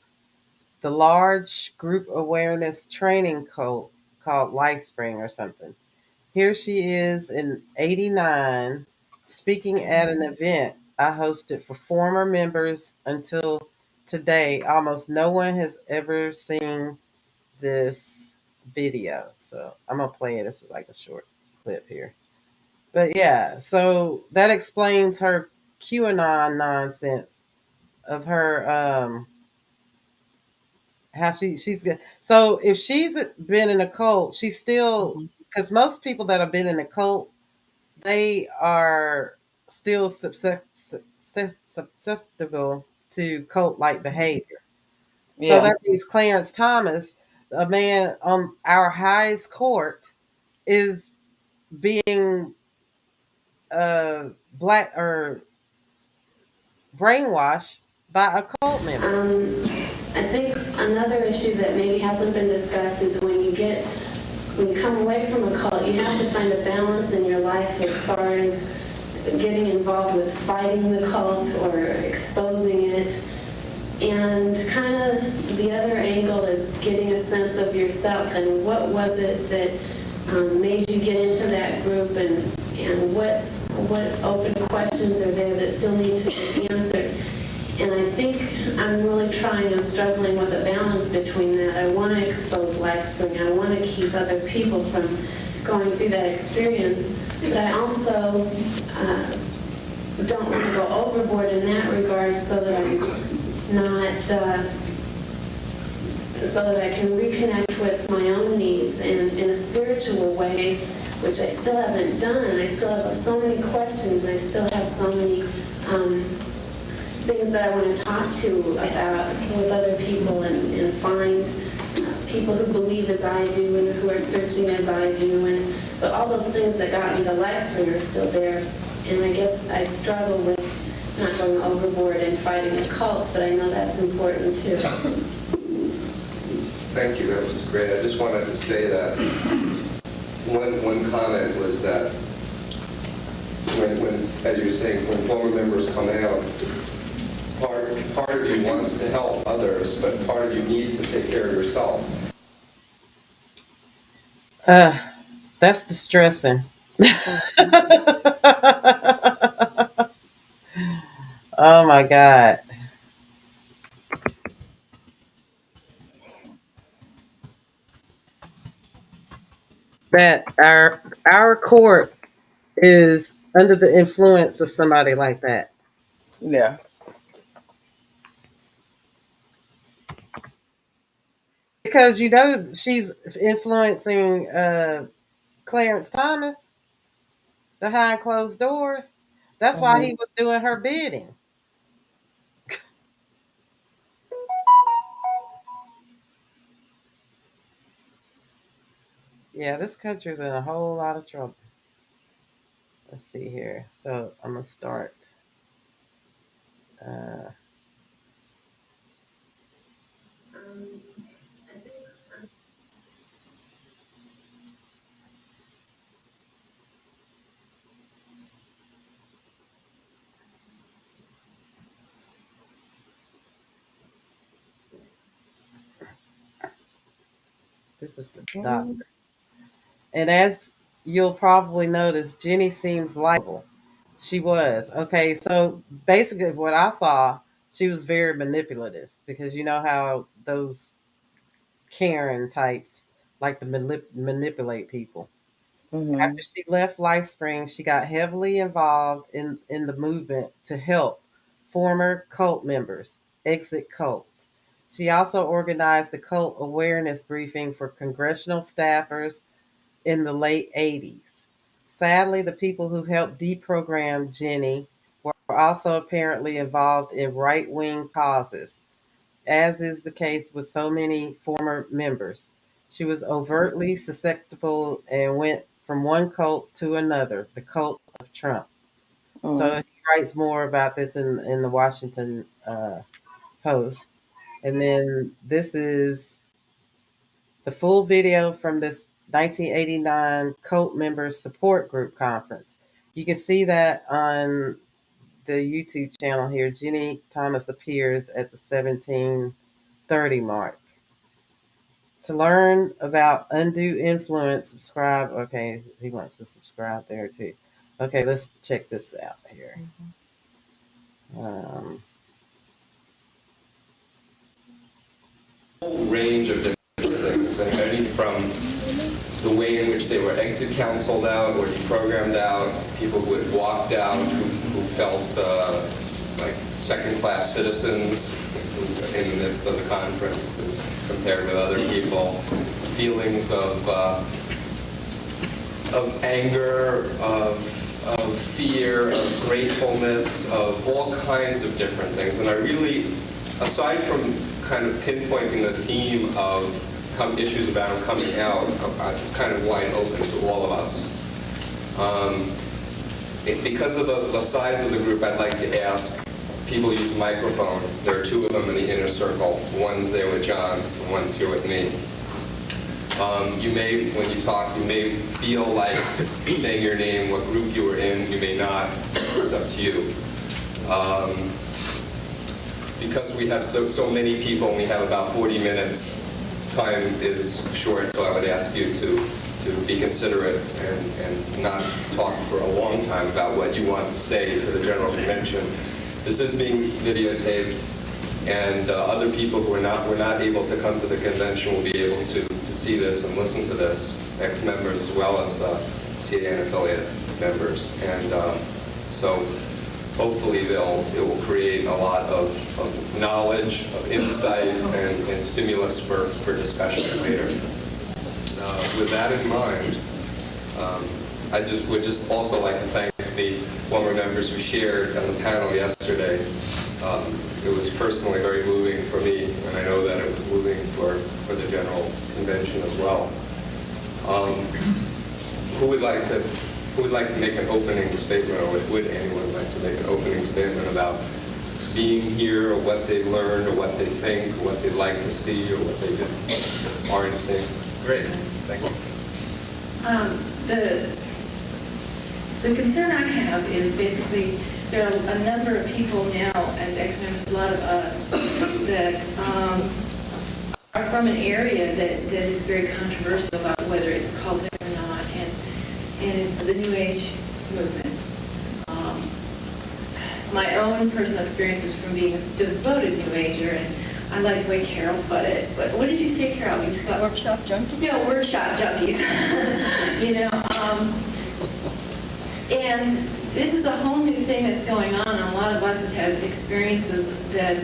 the large group awareness training cult called LifeSpring or something. Here she is in '89 speaking at an event I hosted for former members until today. Almost no one has ever seen this video. So I'm going to play it. This is like a short clip here. But yeah, so that explains her QAnon nonsense of her how she's good. So if she's been in a cult, she's still, Mhm. because most people that have been in a cult, they are still susceptible to cult like behavior. So Yeah. that means Clarence Thomas, a man on our highest court, is being black or brainwashed by a cult member. I think another issue that maybe hasn't been discussed is when you come away from a cult, you have to find a balance in your life as far as getting involved with fighting the cult or exposing it. And kind of the other angle is getting a sense of yourself and what was it that made you get into that group, and what open questions are there that still need to be answered. And I think I'm struggling with a balance between that. I want to expose LifeSpring. I want to keep other people from going through that experience. But I also don't want to go overboard in that regard so that I'm not, so that I can reconnect with my own needs in a spiritual way, which I still haven't done. And I still have so many questions, and I still have so many things that I want to talk to about with other people, and find people who believe as I do and who are searching as I do. And so all those things that got me to LifeSpring are still there. And I guess I struggle with not going overboard and fighting the cults, but I know that's important too. Thank you. That was great. I just wanted to say that one comment was that when as you were saying, when former members come out, part of you wants to help others, but part of you needs to take care of yourself. Uh, that's distressing. Oh my God. that our court is under the influence of somebody like that. Yeah. Because you know she's influencing Clarence Thomas behind closed doors. That's why he was doing her bidding. Yeah, this country's in a whole lot of trouble. Let's see here. So I'm gonna start. Uh, this is the doctor, and as you'll probably notice, Jenny seems likable. She was okay. So basically, what I saw, she was very manipulative because you know how those Karen types like to manipulate people. Mm-hmm. After she left LifeSpring, she got heavily involved in the movement to help former cult members exit cults. She also organized a cult awareness briefing for congressional staffers in the late 80s. Sadly, the people who helped deprogram Jenny were also apparently involved in right wing causes, as is the case with so many former members. She was overtly susceptible and went from one cult to another, the cult of Trump. So he writes more about this in the Washington Post. And then this is the full video from this 1989 cult members support group conference. You can see that on the YouTube channel here. Ginni Thomas appears at the 1730 mark. To learn about undue influence, subscribe. Okay, he wants to subscribe there too. Okay, let's check this out here. Um, Whole range of different things, and everything from the way in which they were exit counseled out or deprogrammed out, people who had walked out, who felt like second-class citizens in the midst of the conference compared with other people, feelings of anger, of fear, of gratefulness, of all kinds of different things. And I really, aside from kind of pinpointing the theme of issues about them coming out, it's kind of wide open to all of us. Because of the size of the group, I'd like to ask people use a microphone. There are two of them in the inner circle. One's there with John, and one's here with me. You may, when you talk, you may feel like saying your name, what group you were in. You may not. It's up to you. Because we have so many people, and we have about 40 minutes, time is short, so I would ask you to be considerate and not talk for a long time about what you want to say to the General Convention. This is being videotaped, and other people who were not able to come to the convention will be able to see this and listen to this, ex-members as well as CAN affiliate members. And so hopefully it will create a lot of knowledge, of insight, and stimulus for discussion later. With that in mind, I would just also like to thank the former members who shared on the panel yesterday. It was personally very moving for me, and I know that it was moving for the General Convention as well. Who would like to make an opening statement, or would anyone like to make an opening statement about being here, or what they've learned, or what they think, or what they'd like to see, or what they aren't seeing? Great, thank you. The concern I have is basically there are a number of people now as ex-members, a lot of us, that are from an area that is very controversial about whether it's cultic or not, and it's the New Age movement. My own personal experiences from being a devoted New Ager and I like the way Carol put it, but what did you say, Carol? You got Workshop junkies? Yeah, workshop junkies. You know, and this is a whole new thing that's going on, and a lot of us have had experiences that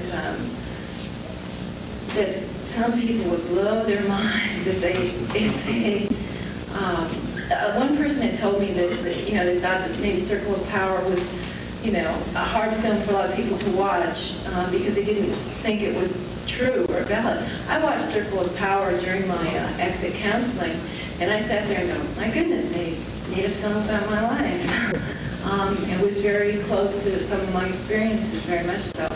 that some people would blow their minds if they one person had told me that you know, they thought that maybe Circle of Power was, you know, a hard film for a lot of people to watch because they didn't think it was true or valid. I watched Circle of Power during my exit counseling, and I sat there and go, my goodness, they made a film about my life. It was very close to some of my experiences, very much so.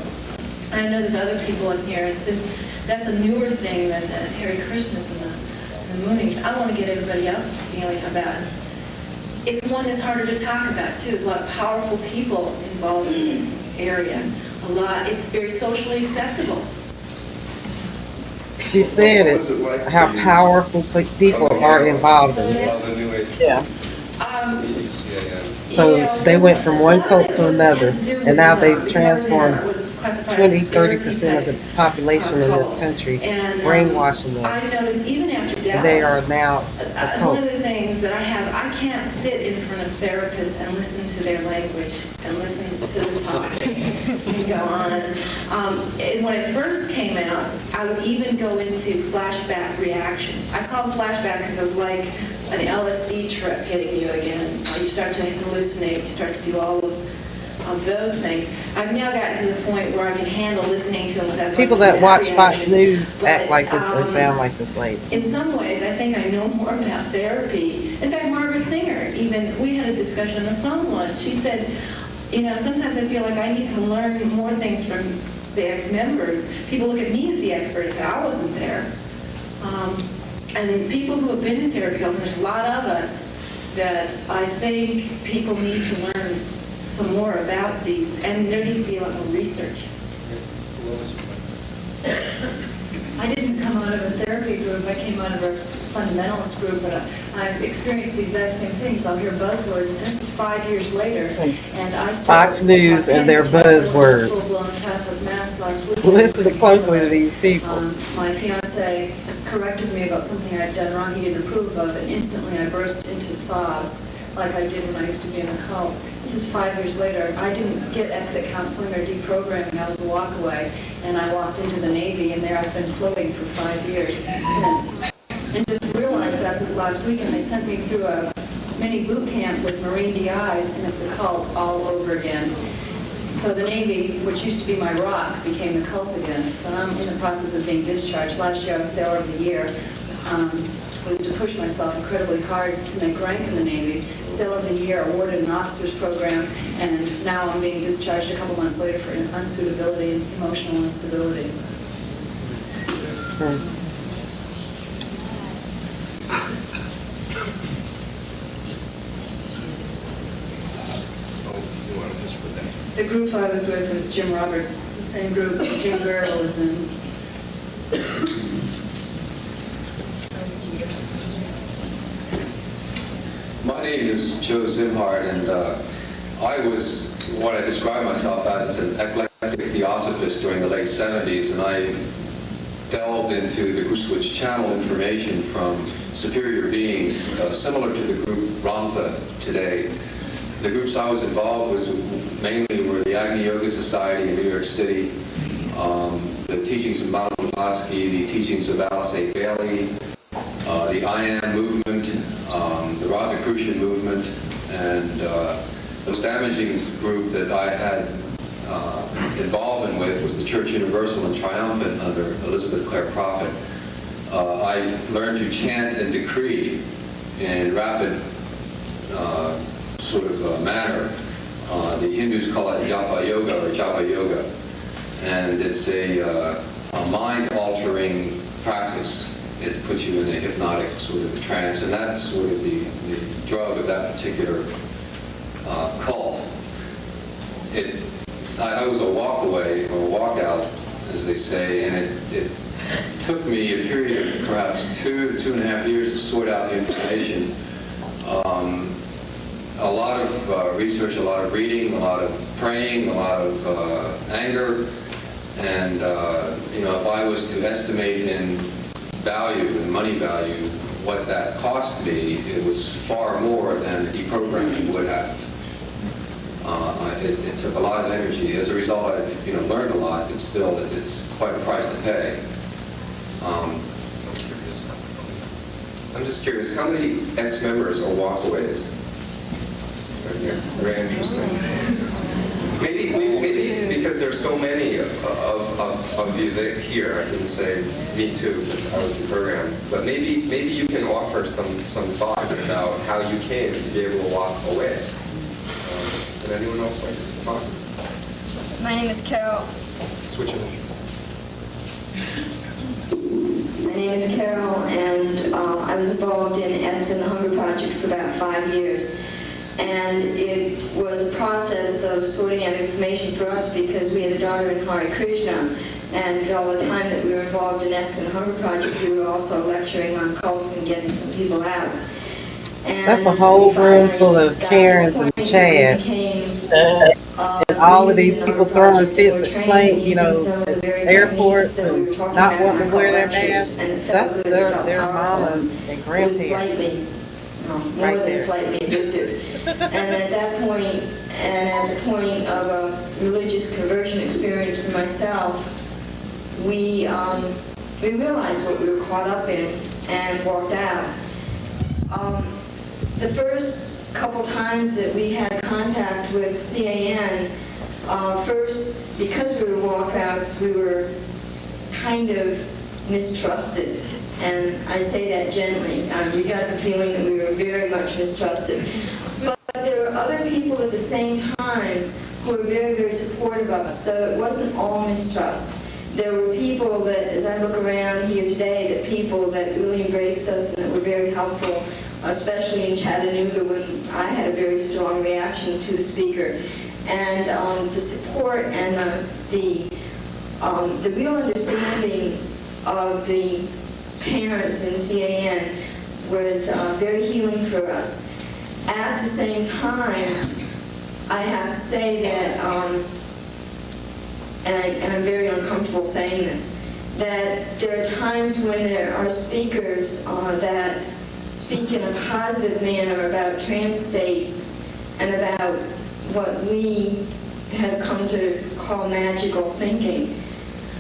I know there's other people in here, and since that's a newer thing than the Hare Krishnas and the Moonies, I want to get everybody else's feeling about it. It's one that's harder to talk about, too. There's a lot of powerful people involved in this area. It's very socially acceptable. She said What's it like it, how for you? powerful people are involved in Well, this. the New Age. Yeah. Yeah. So they went from one cult to another, and now they've transformed 20-30% of the population in this country, brainwashing I them. noticed even after death, They are now a one cult. of the things that I can't sit in front of therapists and listen to their language and listen to the talk and go on. And when it first came out, I would even go into flashback reactions. I call them flashback because it was like an LSD trip hitting you again. You start to hallucinate, you start to do all of those things. I've now gotten to the point where I can handle listening to them without People going that through watch Fox reaction. News But, act like this and sound like this lady. In some ways, I think I know more about therapy. In fact, Margaret Singer, even, we had a discussion on the phone once. She said, you know, sometimes I feel like I need to learn more things from the ex-members. People look at me as the expert if I wasn't there. And people who have been in therapy, and there's a lot of us, that I think people need to learn some more about these, and there needs to be a lot more research. I didn't come out of a therapy group, I came out of a fundamentalist group, but I've experienced the exact same things. I'll hear buzzwords, and this is 5 years later, and I still... Fox News and their buzzwords. Full-blown Catholic Mass last week. Listen closely to these people. My fiance corrected me about something I'd done wrong he didn't approve of, and instantly I burst into sobs like I did when I used to be in a cult. This is 5 years later. I didn't get exit counseling or deprogramming. I was a walk-away, and I walked into the Navy, and there I've been floating for 5 years since. And just realized that this last weekend, they sent me through a mini boot camp with Marine DIs, and it's the cult all over again. So the Navy, which used to be my rock, became the cult again. So I'm in the process of being discharged. Last year I was Sailor of the Year. Was to push myself incredibly hard to make rank in the Navy. Sailor of the Year, awarded an officer's program, and now I'm being discharged a couple months later for unsuitability and emotional instability. The group I was with was Jim Roberts, the same group that Jim Girdle is in. My name is Joe Zimhard, and I was what I describe myself as an eclectic theosophist during the late 70s, and I delved into the groups which channel information from superior beings, similar to the group Ramtha today. The groups I was involved with mainly were the Agni Yoga Society in New York City, the teachings of Mount Blavatsky, the teachings of Alice A. Bailey, the I Am movement, the Rosicrucian movement, and the most damaging group that I had involvement with was the Church Universal and Triumphant under Elizabeth Clare Prophet. I learned to chant and decree in rapid sort of manner. The Hindus call it Japa Yoga or Japa Yoga, and it's a mind-altering practice. It puts you in a hypnotic sort of trance, and that's sort of the drug of that particular cult. I was a walk-away or walk-out, as they say, and it took me a period of perhaps 2 to 2.5 years to sort out the information. A lot of research, a lot of reading, a lot of praying, a lot of anger, and if I was to estimate in value, in money value, what that cost me, it was far more than the deprogramming would have. It took a lot of energy. As a result, I've learned a lot, but still, it's quite a price to pay. I'm just curious, how many ex-members are walkaways? Very interesting. Maybe because there's so many of you that here, I can say me too, because I was in the program. But maybe you can offer some thoughts about how you came to be able to walk away. Would anyone else like to talk? My name is Carol. Switch it. My name is Carol, and I was involved in Est and the Hunger Project for about 5 years. And it was a process of sorting out information for us because we had a daughter in Hare Krishna, and all the time that we were involved in Est and the Hunger Project, we were also lecturing on cults and getting some people out. And that's a whole room full of Karens and Chads. And all of these people throwing fits at plane, airports and not wanting to wear their masks. That's their mamas and grandparents. More than slightly addictive. And at that point, and at the point of a religious conversion experience for myself, we realized what we were caught up in and walked out. The first couple times that we had contact with CAN, first, because we were walkouts, we were kind of mistrusted. And I say that gently. We got the feeling that we were very much mistrusted. But there were other people at the same time who were very, very supportive of us. So it wasn't all mistrust. There were people that, as I look around here today, that people that really embraced us and that were very helpful, especially in Chattanooga when I had a very strong reaction to the speaker. And the support and the real understanding of the parents in CAN was very healing for us. At the same time, I have to say that, and I'm very uncomfortable saying this, that there are times when there are speakers that speak in a positive manner about trans states and about what we have come to call magical thinking.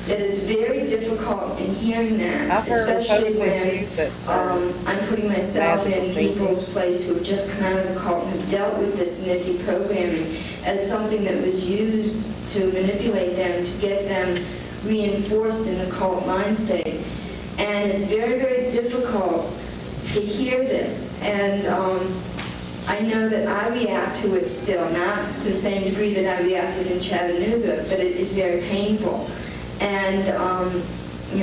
That it's very difficult in hearing that, especially when I'm putting myself in people's place who have just come out of the cult and have dealt with this nifty programming as something that was used to manipulate them, to get them reinforced in the cult mind state. And it's very, very difficult to hear this. And I know that I react to it still, not to the same degree that I reacted in Chattanooga, but it is very painful. And,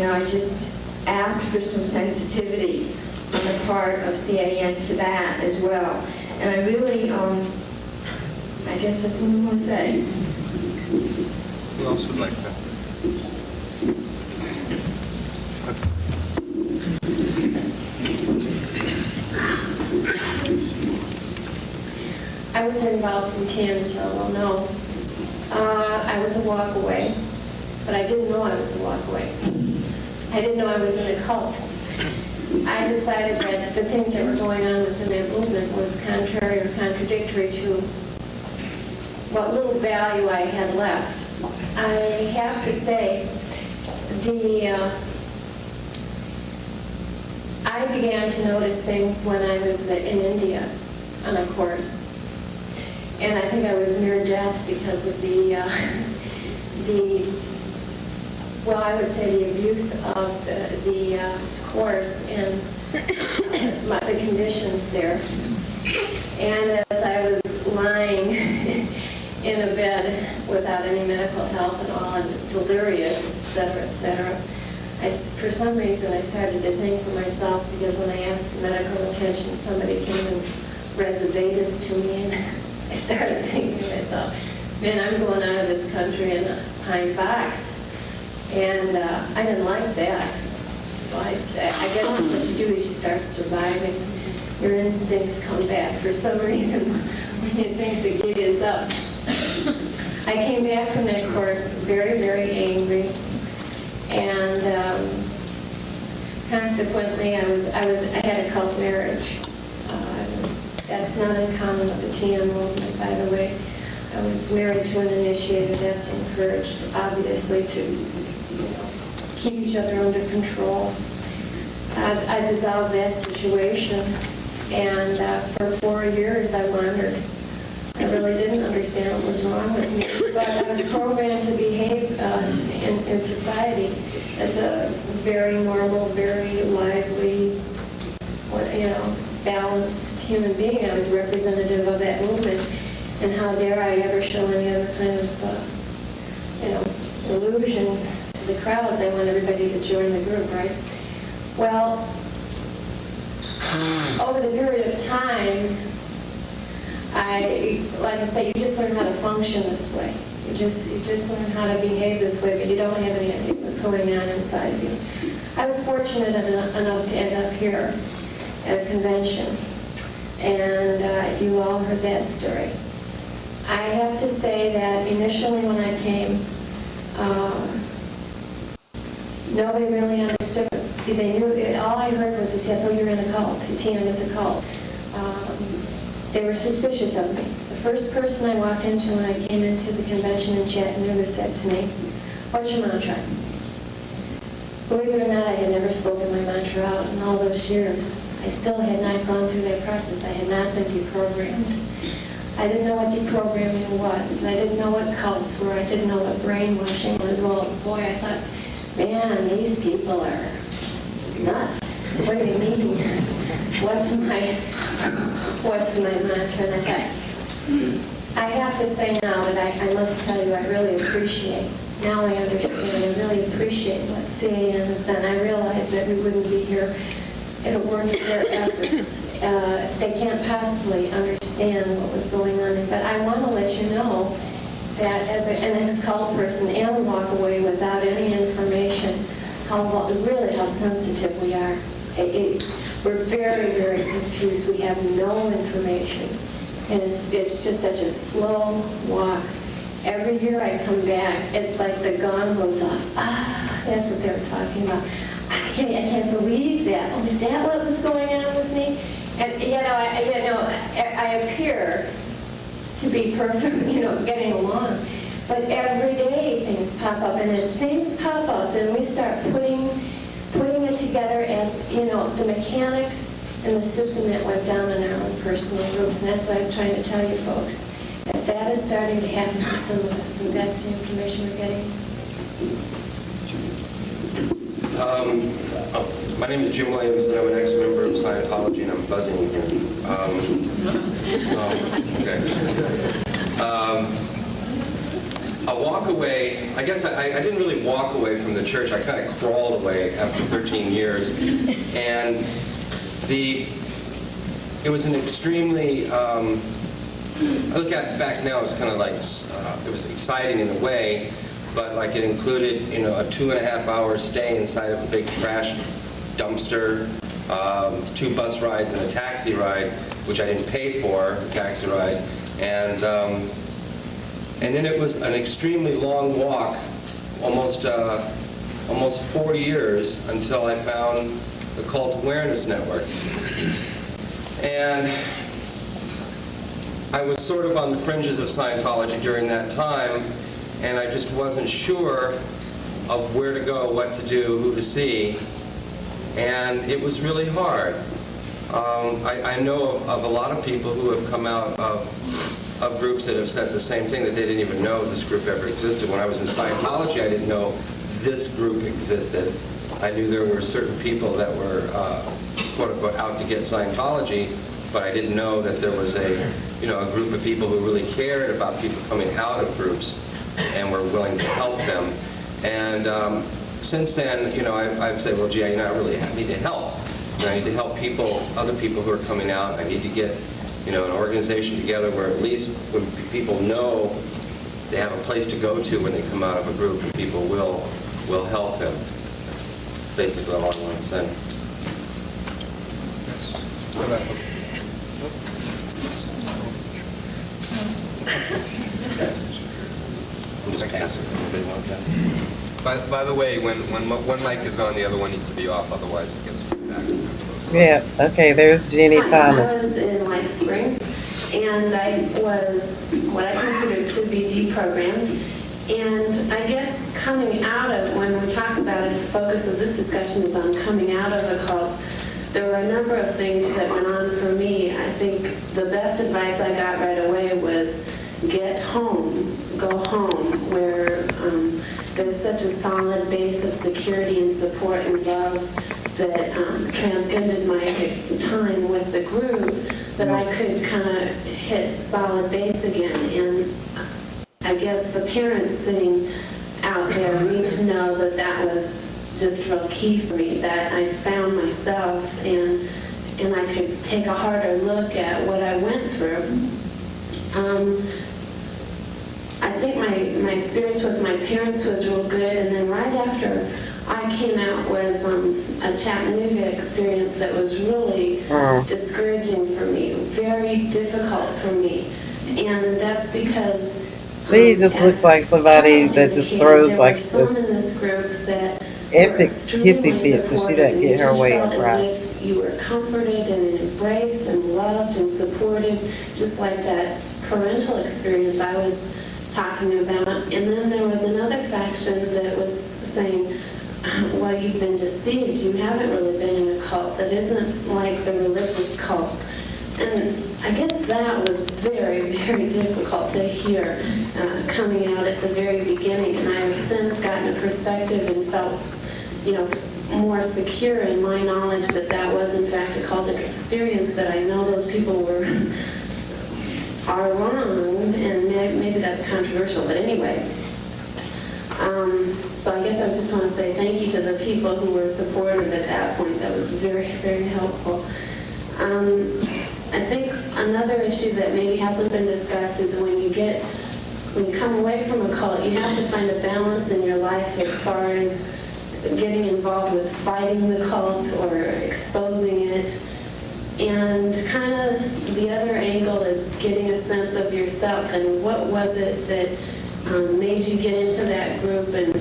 I just asked for some sensitivity on the part of CAN to that as well. And I really, I guess that's what I want to say. Who else would like to? I was involved in TAN, so well, no. I was a walkaway, but I didn't know I was a walkaway. I didn't know I was in a cult. I decided that the things that were going on within that movement was contrary or contradictory to what little value I had left. I have to say, I began to notice things when I was in India on a course. And I think I was near death because of I would say the abuse of the course and the conditions there. And as I was lying in a bed without any medical help and all, and delirious, et cetera, for some reason I started to think for myself, because when I asked medical attention, somebody came and read the Vedas to me, and I started thinking to myself, man, I'm going out of this country in a pine box. And I didn't like that. So I guess what you do is you start surviving. Your instincts come back for some reason when you think the gig is up. I came back from that course very, very angry. And consequently, I had a cult marriage. That's not uncommon with the TM movement, by the way. I was married to an initiator. That's encouraged, obviously, to keep each other under control. I dissolved that situation, and for 4 years I wandered. I really didn't understand what was wrong with me, but I was programmed to behave in society as a very normal, very lively, balanced human being. I was representative of that movement, and how dare I ever show any other kind of, illusion to the crowds. I want everybody to join the group, right? Well, over the period of time, like I say, you just learn how to function this way. You just learn how to behave this way, but you don't have any idea what's going on inside of you. I was fortunate enough to end up here at a convention, and you all heard that story. I have to say that initially when I came, nobody really understood. They knew, all I heard was this, yes, oh, you're in a cult. TM is a cult. They were suspicious of me. The first person I walked into when I came into the convention in Chattanooga said to me, what's your mantra? Believe it or not, I had never spoken my mantra out in all those years. I still had not gone through that process. I had not been deprogrammed. I didn't know what deprogramming was. I didn't know what cults were. I didn't know what brainwashing was. Well, boy, I thought, man, these people are nuts. What do you mean? What's my mantra? And I thought, I have to say now that I must tell you, I really appreciate. Now I understand. I really appreciate what CAN has done. I realize that we wouldn't be here if it weren't for their efforts. They can't possibly understand what was going on. But I want to let you know that as an ex-cult person, and walk away without any information, how sensitive we are. We're very, very confused. We have no information. And it's just such a slow walk. Every year I come back, it's like the gong goes off. That's what they were talking about. I can't believe that. Oh, is that what was going on with me? And I appear to be perfect, getting along. But every day things pop up, and as things pop up, then we start putting it together as, the mechanics and the system that went down in our own personal groups. And that's what I was trying to tell you folks, that is starting to happen to some of us, and that's the information we're getting. My name is Jim Williams, and I'm an ex-member of Scientology, and I'm buzzing again. A walk away, I guess I didn't really walk away from the church. I kind of crawled away after 13 years. And it was an extremely, I look at it back now, it's kind of like, it was exciting in a way, but like it included, a 2.5-hour stay inside of a big trash dumpster, 2 bus rides and a taxi ride, which I didn't pay for, the taxi ride. And then it was an extremely long walk, almost 4 years, until I found the Cult Awareness Network. And I was sort of on the fringes of Scientology during that time, and I just wasn't sure of where to go, what to do, who to see, and it was really hard. I know of a lot of people who have come out of groups that have said the same thing, that they didn't even know this group ever existed. When I was in Scientology, I didn't know this group existed. I knew there were certain people that were, quote unquote, out to get Scientology, but I didn't know that there was a group of people who really cared about people coming out of groups and were willing to help them. And since then, I've said, well, gee, I really need to help. I need to help people, other people who are coming out. I need to get an organization together where at least when people know they have a place to go to when they come out of a group, and people will help them. Basically, all I want to say. I'm just passing. Anybody want that? By the way, when one mic is on, the other one needs to be off, otherwise it gets feedback. Yeah. Okay. There's Ginni Hi, Thomas. I was in Life Spring, and I was what I considered to be deprogrammed. And I guess coming out of, when we talk about it, the focus of this discussion is on coming out of the cult. There were a number of things that went on for me. I think the best advice I got right away was get home, go home, where there's such a solid base of security and support and love that transcended my time with the group, that I could kind of hit solid base again. And I guess the parents sitting out there need to know that that was just real key for me, that I found myself and I could take a harder look at what I went through. I think my experience with my parents was real good, and then right after I came out was a Chattanooga experience that was really discouraging for me, very difficult for me, and that's because She just looks like somebody that just throws like this epic hissy fit, so she doesn't get her way and cry. You were comforted and embraced and loved and supported, just like that parental experience I was talking about. And then there was another faction that was saying, well, you've been deceived. You haven't really been in a cult that isn't like the religious cults. And I guess that was very, very difficult to hear coming out at the very beginning. And I have since gotten a perspective and felt, more secure in my knowledge that that was in fact a cultic experience, that I know those people are wrong, and maybe that's controversial, but anyway. So I guess I just want to say thank you to the people who were supportive at that point. That was very, very helpful. I think another issue that maybe hasn't been discussed is when you come away from a cult, you have to find a balance in your life as far as getting involved with fighting the cult or exposing it. And kind of the other angle is getting a sense of yourself and what was it that made you get into that group, and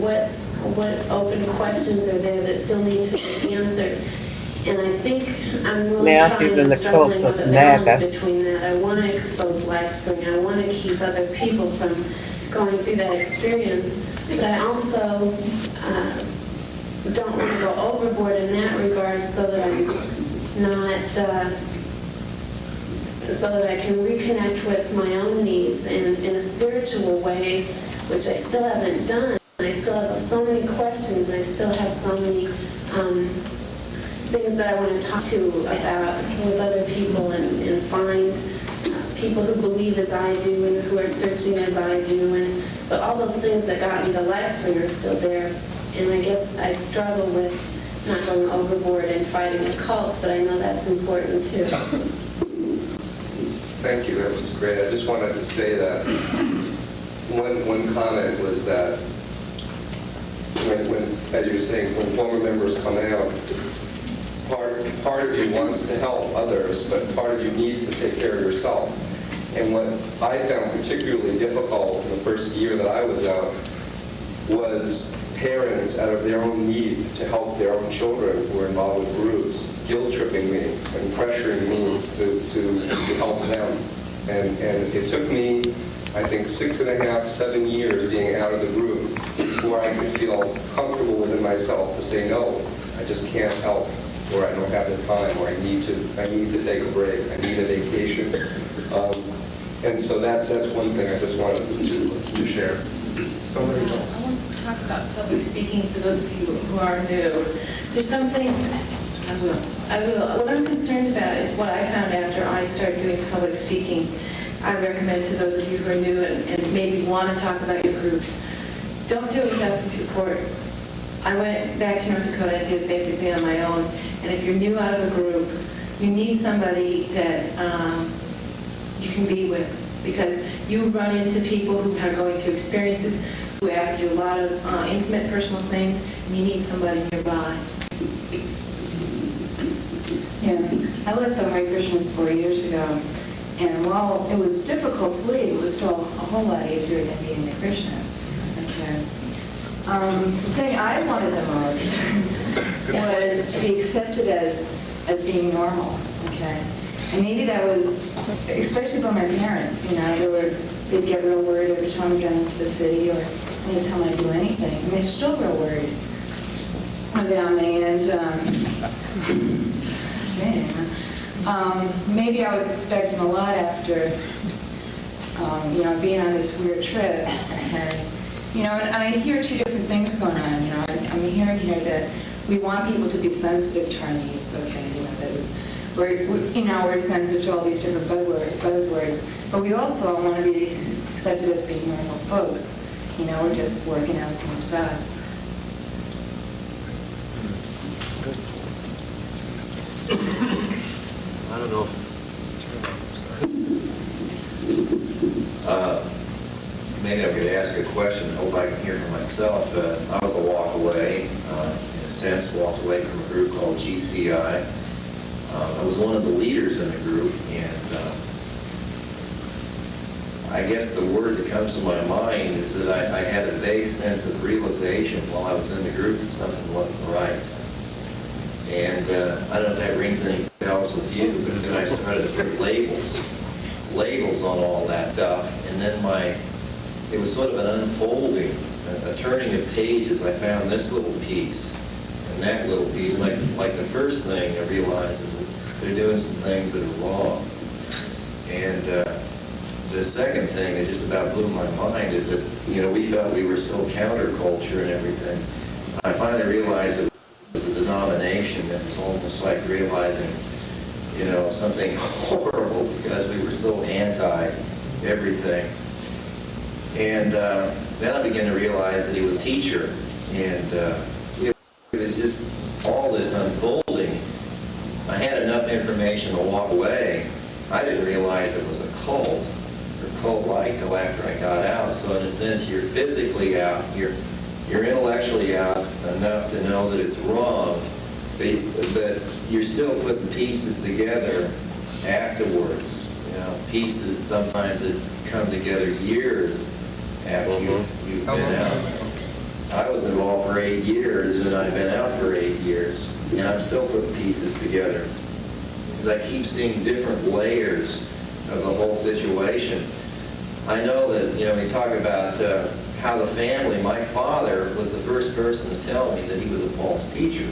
what open questions are there that still need to be answered. And I think I'm really Now she's in the cult struggling of with a balance NACA. between that. I want to expose LifeSpring. I want to keep other people from going through that experience, but I also don't want to go overboard in that regard, so that I'm not, so that I can reconnect with my own needs in a spiritual way, which I still haven't done. I still have so many questions, and I still have so many things that I want to talk to about with other people, and find people who believe as I do and who are searching as I do. And so all those things that got me to LifeSpring are still there. And I guess I struggle with not going overboard and fighting the cults, but I know that's important too. Thank you, that was great. I just wanted to say that one comment was that when, as you were saying, when former members come out, part of you wants to help others, but part of you needs to take care of yourself. And what I found particularly difficult in the first year that I was out was parents, out of their own need to help their own children who were involved with groups, guilt-tripping me and pressuring me to help them. And it took me, I think, 6.5, 7 years being out of the group before I could feel comfortable within myself to say, no, I just can't help, or I don't have the time, or I need to take a break, I need a vacation. And so that's one thing I just wanted to share. Somebody else. I want to talk about public speaking for those of you who are new. There's something, I will. What I'm concerned about is what I found after I started doing public speaking. I recommend to those of you who are new and maybe want to talk about your groups, don't do it without some support. I went back to North Dakota and did it basically on my own. And if you're new out of a group, you need somebody that you can be with, because you run into people who are going through experiences, who ask you a lot of intimate personal things, and you need somebody nearby. Yeah, I left the Reparations 4 years ago, and while it was difficult to leave, it was still a whole lot easier than being a Christian. The thing I wanted the most was to be accepted as being normal, okay? And maybe that was, especially by my parents, you know, they'd get real worried every time I got into the city or anytime I do anything. And they're still real worried about me. And maybe I was expecting a lot after, you know, being on this weird trip. And, you know, and I hear two different things going on. You know, I'm hearing here that we want people to be sensitive to our needs. Okay, you know, that is, we're sensitive to all these different buzzwords, but we also want to be accepted as being normal folks. You know, we're just working out some stuff. I don't know. Maybe I'm going to ask a question. I hope I can hear for myself. I was a walk away, in a sense, walked away from a group called GCI. I was one of the leaders in the group, and I guess the word that comes to my mind is that I had a vague sense of realization while I was in the group that something wasn't right. And I don't know if that rings any bells with you, but then I started to put labels on all that stuff, and then it was sort of an unfolding, a turning of pages. I found this little piece and that little piece. Like the first thing I realized is that they're doing some things that are wrong. And the second thing that just about blew my mind is that, you know, we felt we were so counterculture and everything. I finally realized it was a denomination that was almost like realizing, you know, something horrible because we were so anti-everything. And then I began to realize that he was a teacher, and it was just all this unfolding. I had enough information to walk away. I didn't realize it was a cult, or cult-like, until after I got out. So in a sense, you're physically out, you're intellectually out enough to know that it's wrong, but you're still putting pieces together afterwards. You know, pieces sometimes that come together years after you've been out. I was involved for 8 years, and I've been out for 8 years, and I'm still putting pieces together. Because I keep seeing different layers of the whole situation. I know that, you know, we talk about how the family, my father was the first person to tell me that he was a false teacher.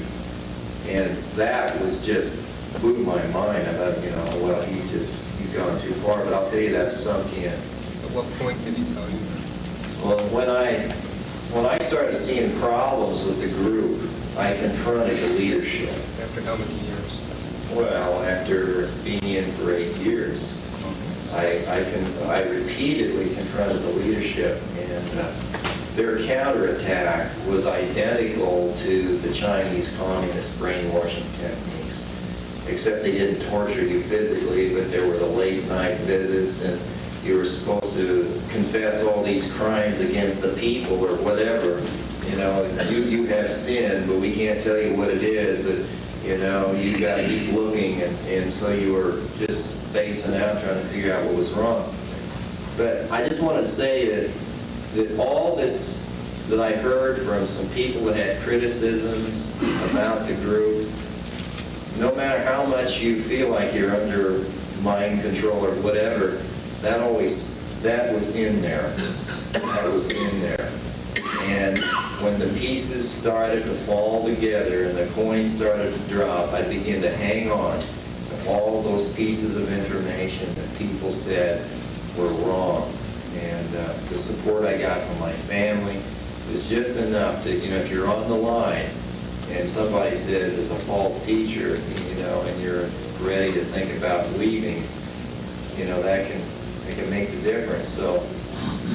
And that was just blew my mind. I thought, you know, well, he's gone too far, but I'll tell you that sunk in. At what point did he tell you that? Well, when I started seeing problems with the group, I confronted the leadership. After how many years? Well, after being in for 8 years, I repeatedly confronted the leadership, and their counterattack was identical to the Chinese communist brainwashing techniques, except they didn't torture you physically, but there were the late night visits, and you were supposed to confess all these crimes against the people or whatever. You know, you have sinned, but we can't tell you what it is, but, you know, you got to keep looking, and so you were just spacing out trying to figure out what was wrong. But I just want to say that all this that I heard from some people that had criticisms about the group, no matter how much you feel like you're under mind control or whatever, that was in there. That was in there. And when the pieces started to fall together and the coins started to drop, I began to hang on to all those pieces of information that people said were wrong. And the support I got from my family was just enough that, you know, if you're on the line and somebody says it's a false teacher, you know, and you're ready to think about leaving, you know, it can make the difference. So,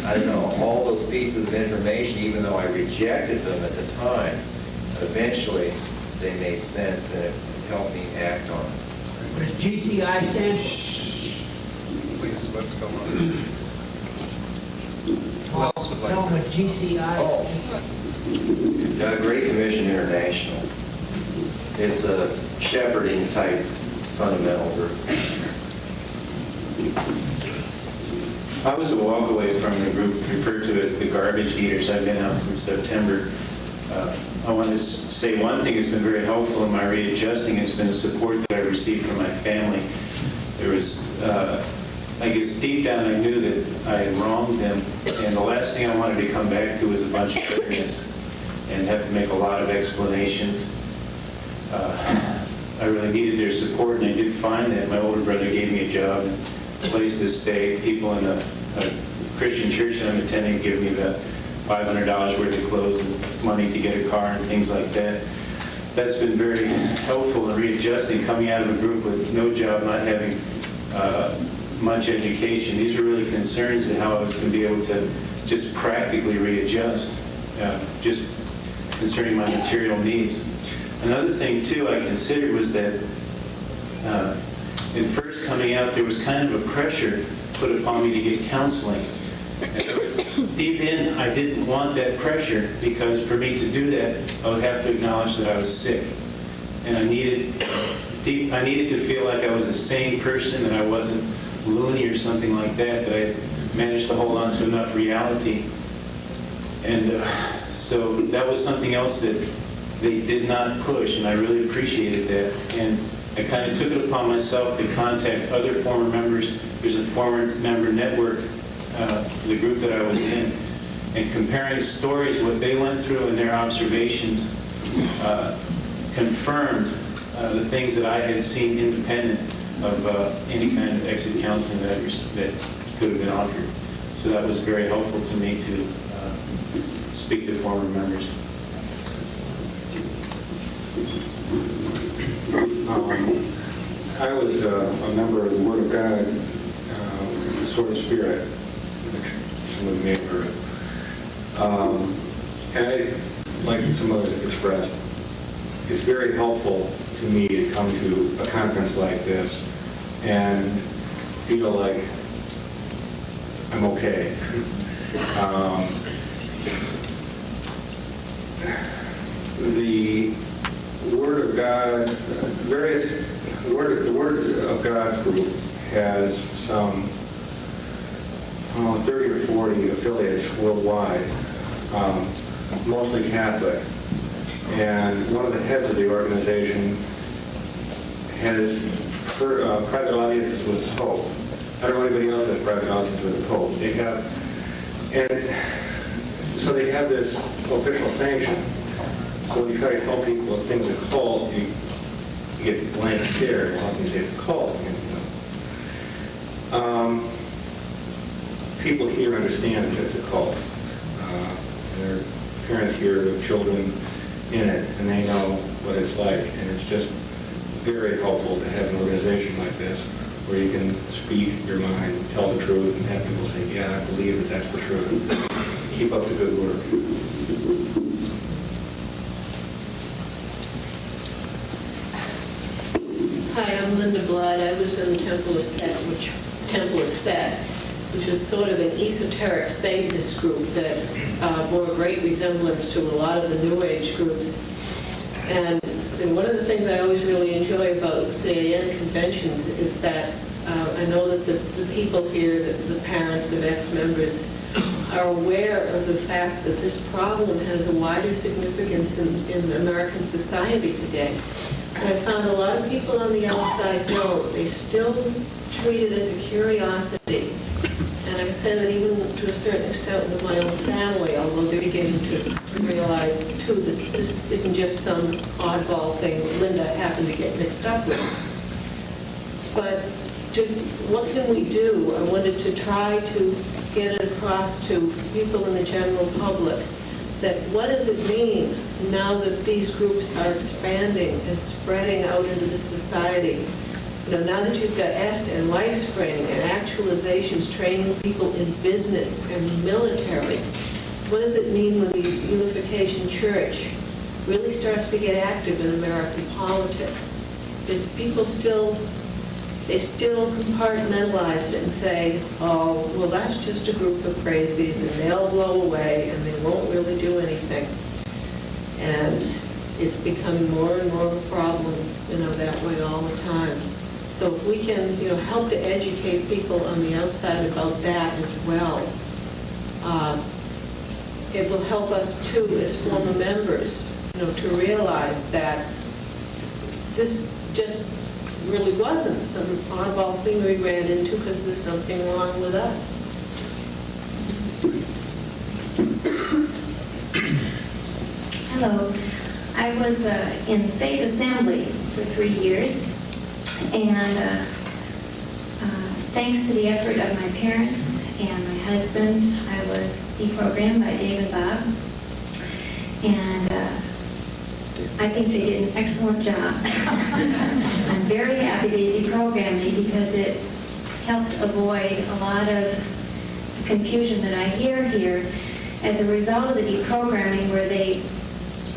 I don't know, all those pieces of information, even though I rejected them at the time, eventually they made sense and it helped me act on it. What does GCI stand? Please, let's go on. Who else would like Tell them what to? GCI Oh, Great Commission International. It's a shepherding type fundamental group. I was a walk away from the group referred to as the garbage eaters. I've been out since September. I want to say one thing that's been very helpful in my readjusting has been the support that I received from my family. There was, I guess deep down I knew that I had wronged them, and the last thing I wanted to come back to was a bunch of bitterness and have to make a lot of explanations. I really needed their support, and I did find that. My older brother gave me a job, and a place to stay. People in a Christian church that I'm attending give me about $500 worth of clothes and money to get a car and things like that. That's been very helpful in readjusting, coming out of a group with no job, not having much education. These are really concerns of how I was going to be able to just practically readjust, just concerning my material needs. Another thing, too, I considered was that in first coming out, there was kind of a pressure put upon me to get counseling. And deep in, I didn't want that pressure, because for me to do that, I would have to acknowledge that I was sick. And I needed to feel like I was a sane person, that I wasn't loony or something like that, that I managed to hold on to enough reality. And so that was something else that they did not push, and I really appreciated that. And I kind of took it upon myself to contact other former members. There's a former member network, the group that I was in, and comparing stories, what they went through and their observations confirmed the things that I had seen independent of any kind of exit counseling that could have been offered. So that was very helpful to me to speak to former members. I was a member of the Word of God, Sword of Spirit, which some of you may have heard of. And I, like some others have expressed, it's very helpful to me to come to a conference like this and feel like I'm okay. The Word of God, the Word of God's group has some 30 or 40 affiliates worldwide, mostly Catholic. And one of the heads of the organization has private audiences with the Pope. I don't know anybody else has private audiences with the Pope. They have, and so they have this official sanction. So when you try to tell people that things are cult, you get blank stare. Often you say it's a cult. People here understand that it's a cult. Their parents here with children in it, and they know what it's like. And it's just very helpful to have an organization like this where you can speak your mind, tell the truth, and have people say, yeah, I believe that that's the truth. Keep up the good work. Hi, I'm Linda Blood. I was in Temple of Set, which is sort of an esoteric Satanist group that bore a great resemblance to a lot of the New Age groups. And one of the things I always really enjoy about CAN conventions is that I know that the people here, the parents of ex-members, are aware of the fact that this problem has a wider significance in American society today. And I found a lot of people on the outside don't. They still treat it as a curiosity. And I say that even to a certain extent with my own family, although they're beginning to realize, too, that this isn't just some oddball thing Linda happened to get mixed up with. But what can we do? I wanted to try to get it across to people in the general public that what does it mean now that these groups are expanding and spreading out into the society? You know, now that you've got ESTA and LifeSpring and actualizations training people in business and military, what does it mean when the Unification Church really starts to get active in American politics? Because people still compartmentalize it and say, oh, well, that's just a group of crazies and they'll blow away and they won't really do anything. And it's becoming more and more of a problem, that way all the time. So if we can, help to educate people on the outside about that as well, it will help us too as former members, to realize that this just really wasn't some oddball thing we ran into because there's something wrong with us. Hello. I was in Faith Assembly for 3 years, and thanks to the effort of my parents and my husband, I was deprogrammed by Dave and Bob, and I think they did an excellent job. I'm very happy they deprogrammed me because it helped avoid a lot of confusion that I hear here as a result of the deprogramming, where they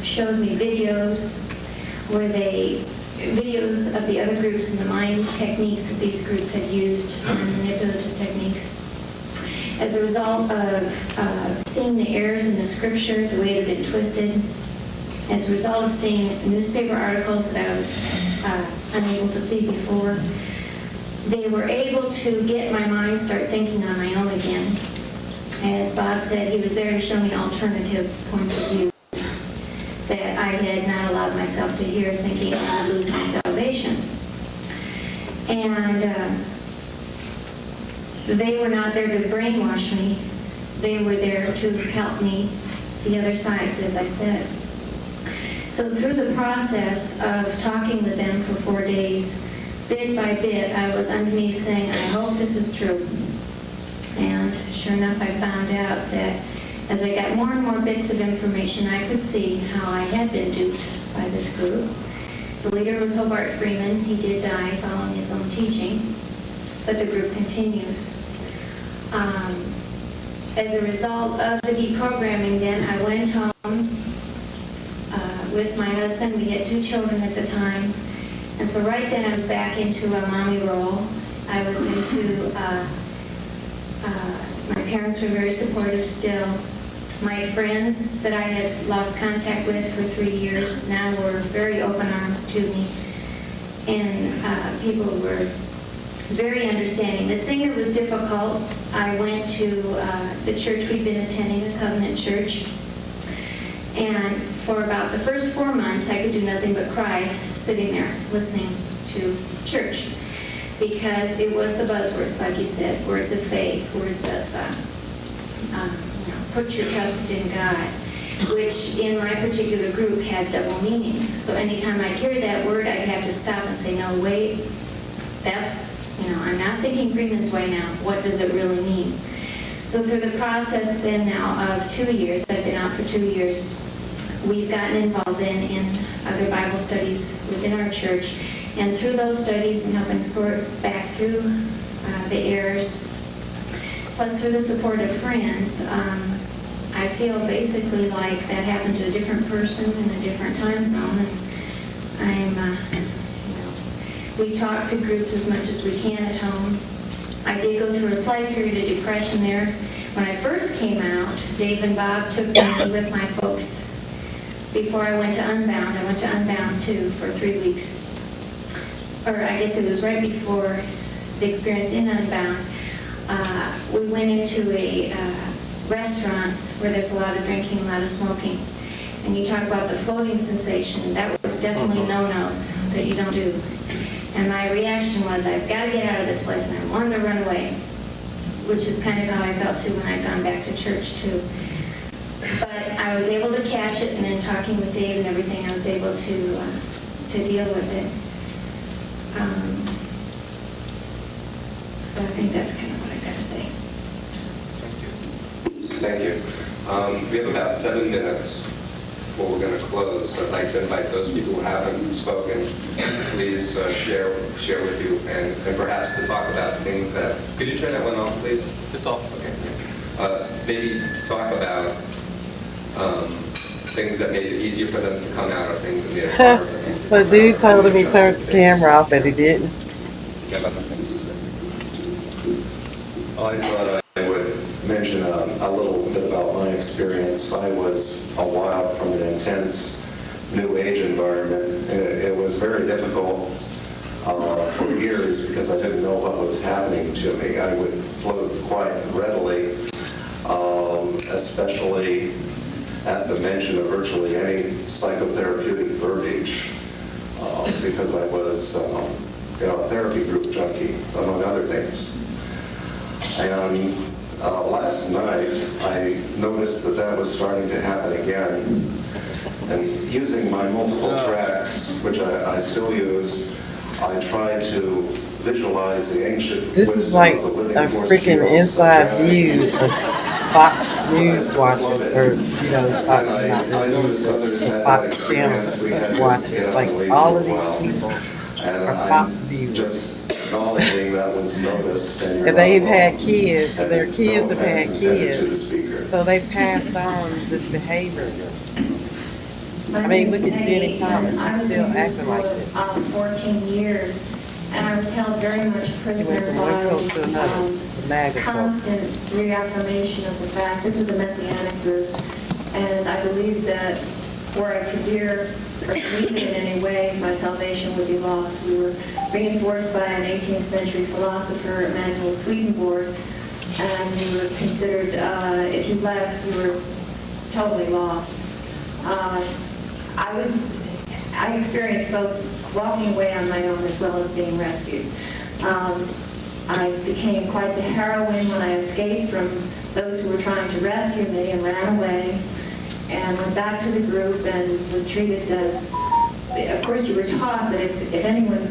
showed me videos of the other groups and the mind techniques that these groups had used, and manipulative techniques. As a result of seeing the errors in the scripture, the way it had been twisted, as a result of seeing newspaper articles that I was unable to see before, they were able to get my mind start thinking on my own again. As Bob said, he was there to show me alternative points of view that I had not allowed myself to hear, thinking I would lose my salvation. And they were not there to brainwash me. They were there to help me see other sides, as I said. So through the process of talking with them for 4 days, bit by bit, I was under me saying, I hope this is true. And sure enough, I found out that as I got more and more bits of information, I could see how I had been duped by this group. The leader was Hobart Freeman. He did die following his own teaching, but the group continues. As a result of the deprogramming, then I went home with my husband. We had 2 children at the time. And so right then I was back into a mommy role. I was into, my parents were very supportive still. My friends that I had lost contact with for 3 years now were very open arms to me. And people were very understanding. The thing that was difficult, I went to the church we'd been attending, the Covenant Church. And for about the first 4 months, I could do nothing but cry sitting there listening to church, because it was the buzzwords, like you said, words of faith, words of put your trust in God, which in my particular group had double meanings. So anytime I'd hear that word, I'd have to stop and say, no, wait, that's, I'm not thinking Freeman's way now. What does it really mean? So through the process then now of 2 years, I've been out for 2 years, we've gotten involved in other Bible studies within our church. And through those studies and helping sort back through the errors, plus through the support of friends, I feel basically like that happened to a different person in a different time zone. And we talk to groups as much as we can at home. I did go through a slight period of depression there. When I first came out, Dave and Bob took me with my folks. Before I went to Unbound, I went to Unbound too for 3 weeks. Or I guess it was right before the experience in Unbound. We went into a restaurant where there's a lot of drinking, a lot of smoking. And you talk about the floating sensation, that was definitely no-nos that you don't do. And my reaction was, I've got to get out of this place, and I wanted to run away, which is kind of how I felt too when I'd gone back to church too. But I was able to catch it, and then talking with Dave and everything, I was able to deal with it. So I think that's kind of what I've got to say. Thank you. We have about 7 minutes before we're going to close. I'd like to invite those people who haven't spoken, please share with you, and perhaps to talk about things that... Could you turn that one off, please? It's off. Okay. Maybe to talk about things that made it easier for them to come out, or things that made it harder for them. So dude told him he turned the camera off, but he didn't. I thought I would mention a little bit about my experience. I was a while from an intense New Age environment. It was very difficult. for years because I didn't know what was happening to me. I would float quite readily, especially at the mention of virtually any psychotherapeutic verbiage, because I was a therapy group junkie, among other things. And last night, I noticed that was starting to happen again. And using my multiple tracks, which I still use, I try to visualize the ancient This is like a freaking inside view of Fox News watching, or, Fox, not I really noticed news, others but had that Fox experience. We had channel to watching. get up Like, and leave all for of a while. these people And are I'm Fox viewers. just acknowledging that was noticed. And And they've you're had not kids, wrong. their And kids no have had offense intended to the kids, speaker. so they passed on this behavior. My I mean, name look is at Peggy, Ginni Thomas, and I she's was still in acting like Houston this. 14 years, and I was held very much She went prisoner from one cult to another, by the MAGA cult. constant reaffirmation of the fact this was a messianic group, and I believed that were I to veer or weaken in any way, my salvation would be lost. We were reinforced by an 18th century philosopher, Emanuel Swedenborg, and we were considered, if you left, you were totally lost. I experienced both walking away on my own as well as being rescued. I became quite the heroine when I escaped from those who were trying to rescue me and ran away and went back to the group and was treated as, of course you were taught that if anyone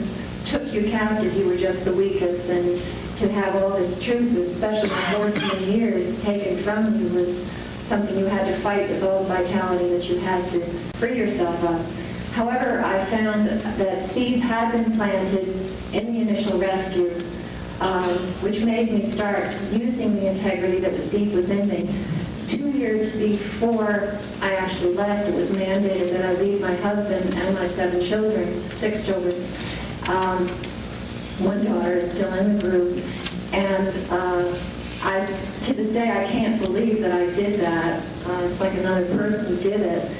took you captive, you were just the weakest, and to have all this truth, especially 14 years taken from you, was something you had to fight with all the vitality that you had to free yourself of. However, I found that seeds had been planted in the initial rescue, which made me start using the integrity that was deep within me. 2 years before I actually left, it was mandated that I leave my husband and my 6 children. One daughter is still in the group, and to this day, I can't believe that I did that. It's like another person did it.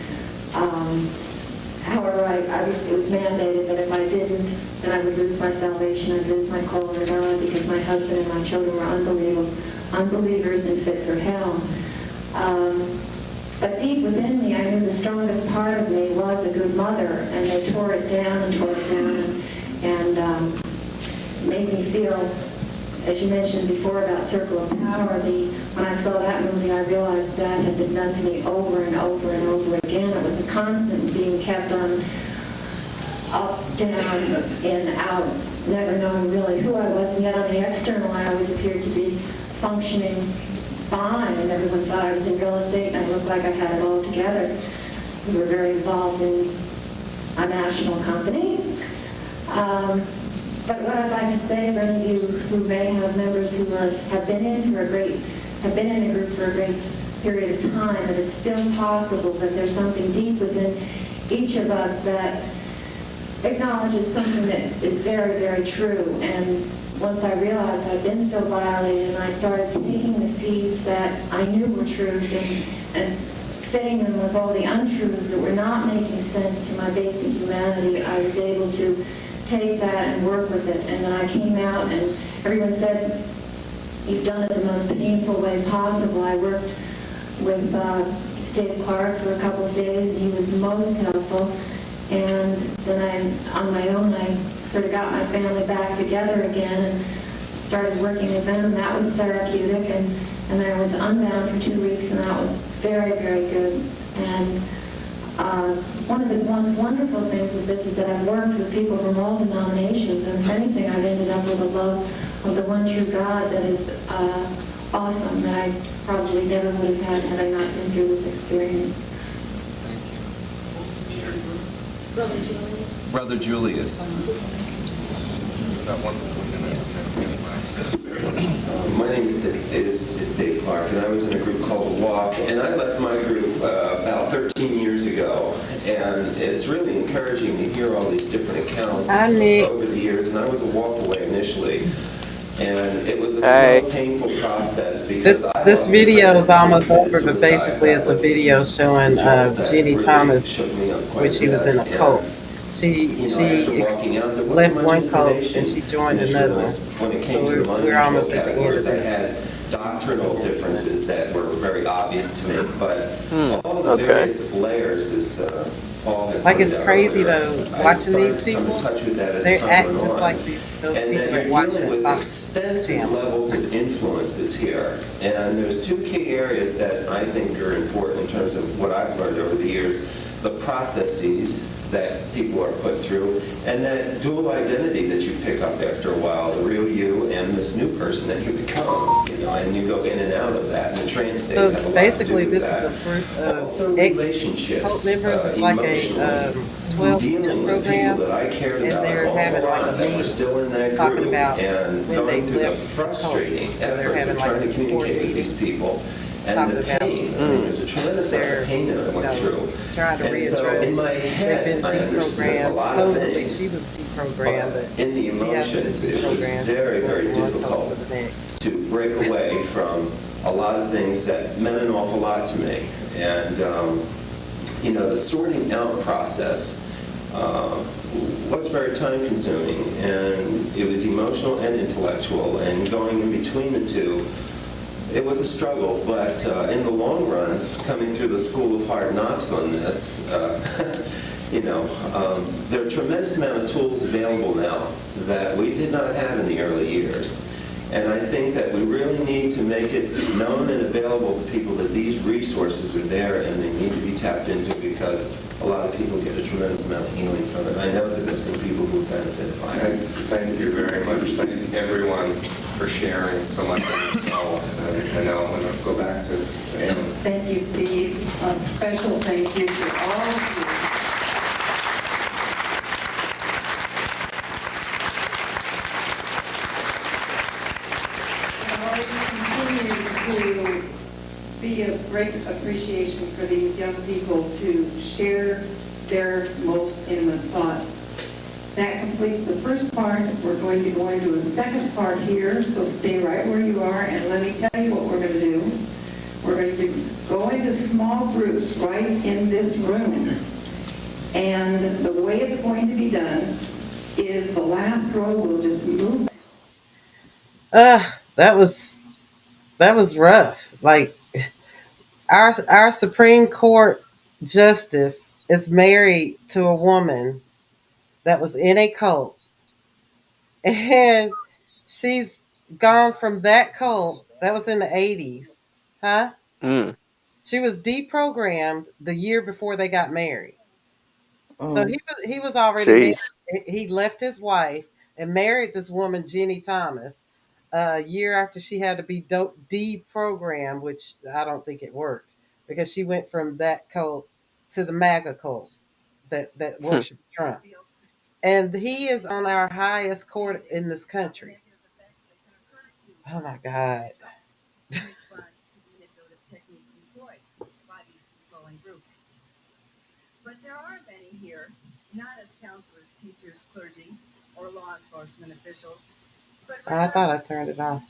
However, it was mandated that if I didn't, then I would lose my salvation, I'd lose my call to God, because my husband and my children were unbelievers and fit for hell. But deep within me, I knew the strongest part of me was a good mother, and they tore it down and made me feel, as you mentioned before about Circle of Power, when I saw that movie, I realized that had been done to me over and over and over again. It was a constant being kept on up, down, in, out, never knowing really who I was, and yet on the external, I always appeared to be functioning fine, and everyone thought I was in real estate, and I looked like I had it all together. We were very involved in a national company. But what I'd like to say for any of you who may have members who have been in a group for a great period of time, that it's still possible that there's something deep within each of us that acknowledges something that is very, very true. And once I realized I'd been so violated, and I started taking the seeds that I knew were truth and fitting them with all the untruths that were not making sense to my basic humanity, I was able to take that and work with it. And then I came out, and everyone said, you've done it the most painful way possible. I worked with Dave Clark for a couple of days, and he was most helpful. And then on my own, I sort of got my family back together again and started working with them. That was therapeutic. And then I went to Unbound for 2 weeks, and that was very, very good. And one of the most wonderful things of this is that I've worked with people from all denominations, and if anything, I've ended up with a love of the one true God that is awesome, that I probably never would have had I not been through this experience. Brother Julius. My name is Dave Clark, and I was in a group called The Walk, and I left my group about 13 years ago, and it's really encouraging to hear all these different accounts over the years, and I was a walk away initially, and it was a slow, painful process because this video is almost over, but basically it's a video showing Ginni Thomas when she was in a cult. She after walking out, there wasn't left much one cult and information she joined initially another one. when it So came to the money we're control almost at the end of categories. I this. had doctrinal differences that were very obvious to me, but all of the Okay. various layers, as Paul had Like, pointed it's out crazy earlier, though, I watching started these to come people. in touch with that as They time act went just on. like those And people that that you're watch dealing that with Fox extensive channel. levels of influences here. And there's two key areas that I think are important in terms of what I've learned over the years. The processes that people are put through, and that dual identity that you pick up after a while, the real you and this new person that you become, and you go in and out of that, and the trance states So have a lot to basically, do with this is that. a group Also of relationships, ex-cult members. It's like a emotionally, 12-step dealing with people program, that I cared and about they're an awful having like lot a that were meeting still in that talking group, about and when they going through the left the cult. frustrating So they're efforts having of like trying a to support communicate with these meeting, people. And talking the about pain, there's a tremendous amount their, of pain that I went through. trying to And so in readdress. my They've head, been I understood a deprogrammed. lot of Supposedly, things. she was deprogrammed, But but in the she hasn't been emotions, it was deprogrammed. very, She's very went from one cult difficult to the next. to break away from a lot of things that meant an awful lot to me. And, the sorting out process was very time consuming, and it was emotional and intellectual, and going in between the two, it was a struggle. But in the long run, coming through the school of hard knocks on this, there are a tremendous amount of tools available now that we did not have in the early years. And I think that we really need to make it known and available to people that these resources are there and they need to be tapped into, because a lot of people get a tremendous amount of healing from it. I know because there's some people who benefited by it. Thank you very much. Thank everyone for sharing so much of yourselves. And now I'm going to go back to Anne. Thank you, Steve. A special thank you to all of you. To be a great appreciation for these young people to share their most intimate thoughts. That completes the first part. We're going to go into a second part here, so stay right where you are, and let me tell you what we're going to do. We're going to go into small groups right in this room. And the way it's going to be done is the last row will just move. That was rough. Like, our Supreme Court justice is married to a woman that was in a cult, and she's gone from that cult. That was in the 80s, huh? Mm. She was deprogrammed the year before they got married. So he was already married. Jeez. He left his wife and married this woman, Ginni Thomas, a year after she had to be deprogrammed, which I don't think it worked, because she went from that cult to the MAGA cult that worships Trump. And he is on our highest court in this country. Oh my God. But there are many here, not as counselors, teachers, clergy, or law enforcement officials, but I thought I turned it off.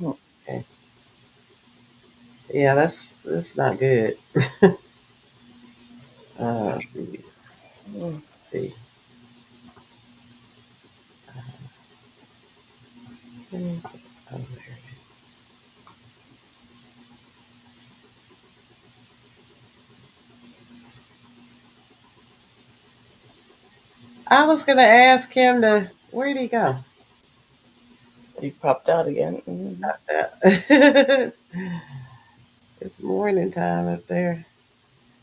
Okay. Yeah, that's not good. Oh, jeez. Let's see. Where is it? Oh, there it is. I was gonna ask him to. Where'd he go? He popped out again. Not that. It's morning time up there.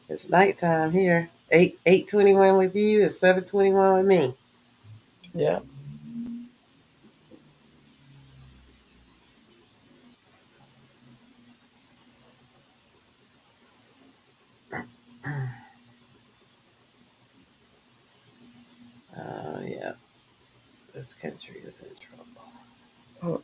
It's nighttime here. 8:21 with you. It's 7:21 with me. Yeah. Oh yeah, this country is in trouble. Oh.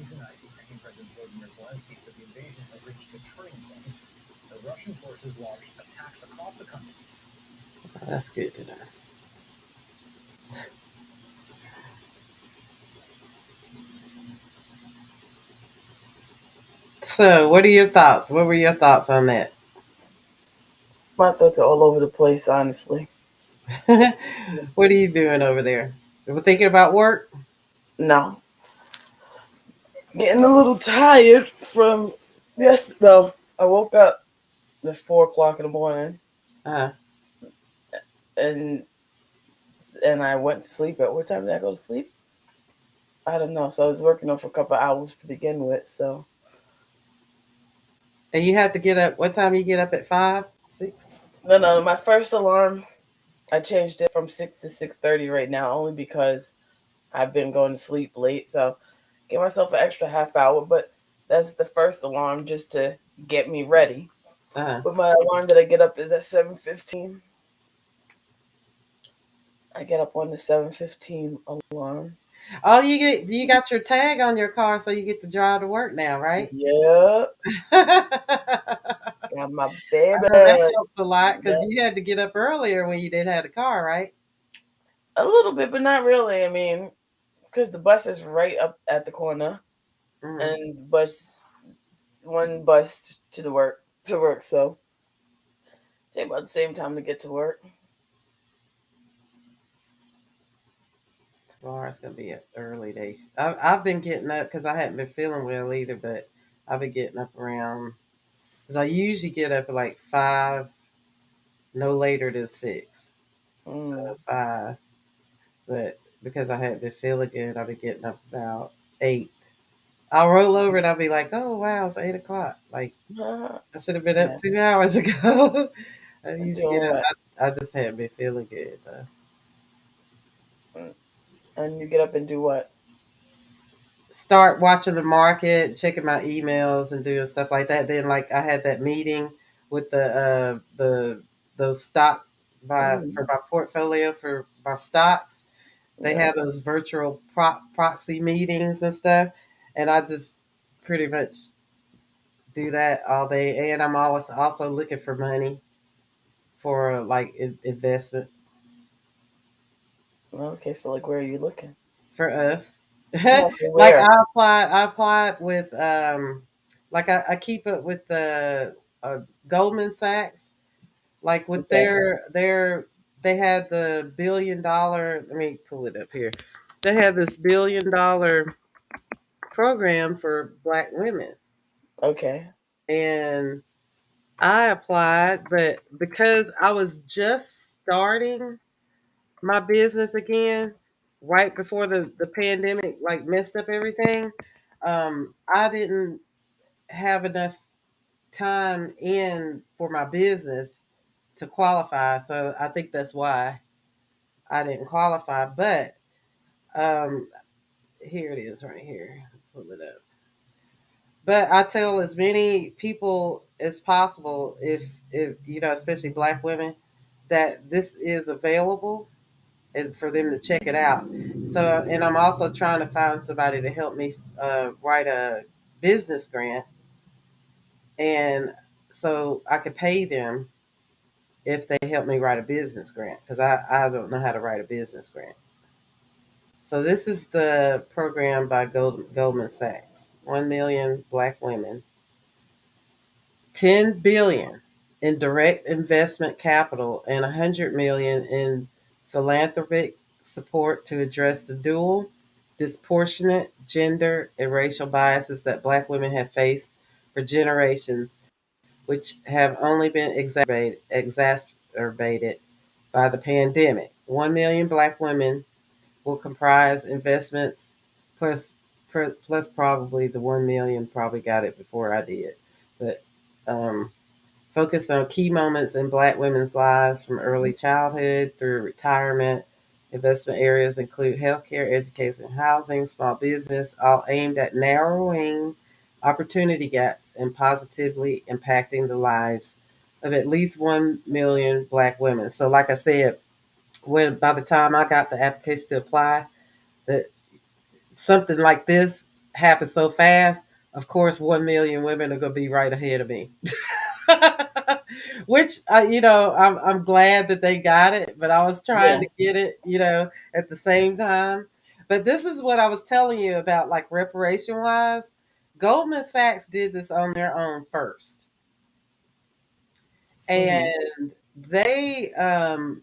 tonight, Ukrainian President Volodymyr Zelensky said the invasion has reached a turning point. The Russian forces launched attacks across the country. That's good to know. So, what are your thoughts? What were your thoughts on that? My thoughts are all over the place, honestly. What are you doing over there? You were thinking about work? No. Getting a little tired from yes. Well, I woke up at 4 o'clock in the morning, Uh-huh. and I went to sleep. At what time did I go to sleep? I don't know. So I was working on for a couple of hours to begin with. So And you have to get up. What time you get up at 5, 6? no. My first alarm, I changed it from 6 to 6:30 right now, only because I've been going to sleep late. So give myself an extra half hour, but that's the first alarm just to get me ready. Uh-huh. But my alarm that I get up is at 7:15. I get up on the 7:15 alarm. Oh, you got your tag on your car, so you get to drive to work now, right? Yep. Got my I know that babies. helps a lot because Yep. you had to get up earlier when you didn't have a car, right? A little bit, but not really. I mean, because the bus is right up at the corner, Mm-hmm. and one bus to work. So take about the same time to get to work. Tomorrow's gonna be an early day. I've been getting up because I hadn't been feeling well either, but I've been getting up around because I usually get up at like 5, no later than 6. Mm. So 5, but because I hadn't been feeling good, I've been getting up about 8. I'll roll over and I'll be like, "Oh wow, it's 8 o'clock." Like I should have been Yeah. up 2 hours ago. I I'm usually doing get up. what? I just haven't been feeling good though. And you get up and do what? Start watching the market, checking my emails, and doing stuff like that. Then, like I had that meeting with the those stock for Mm. my portfolio for my stocks. They Yeah. have those virtual proxy meetings and stuff, and I just pretty much do that all day. And I'm always also looking for money for like investment Okay, so like, where are you looking? for us. No, for Like where? I applied with like I keep it with the Goldman Sachs, like with Okay. they had the $1 billion, let me pull it up here. They had this $1 billion program for black women, Okay. and I applied, but because I was just starting my business again right before the pandemic like messed up everything, I didn't have enough time in for my business to qualify, so I think that's why I didn't qualify. But um here it is right here, pull it up. But I tell as many people as possible, if you know, especially black women, that this is available and for them to check it out. So, and I'm also trying to find somebody to help me write a business grant, and so I could pay them if they help me write a business grant because I don't know how to write a business grant. So this is the program by Goldman Sachs. 1 million black women, 10 billion in direct investment capital, and 100 million in philanthropic support to address the dual, disproportionate gender and racial biases that black women have faced for generations, which have only been exacerbated by the pandemic. 1 million black women will comprise investments plus plus probably the 1 million probably got it before I did, but um, focused on key moments in Black women's lives from early childhood through retirement. Investment areas include healthcare, education, housing, small business, all aimed at narrowing opportunity gaps and positively impacting the lives of at least 1 million Black women. So, like I said, when by the time I got the application to apply, that something like this happened so fast. Of course, 1 million women are going to be right ahead of me. Which I'm glad that they got it, but I was trying Yeah. to get it, at the same time. But this is what I was telling you about, like reparation wise. Goldman Sachs did this on their own first, Mhm. and they an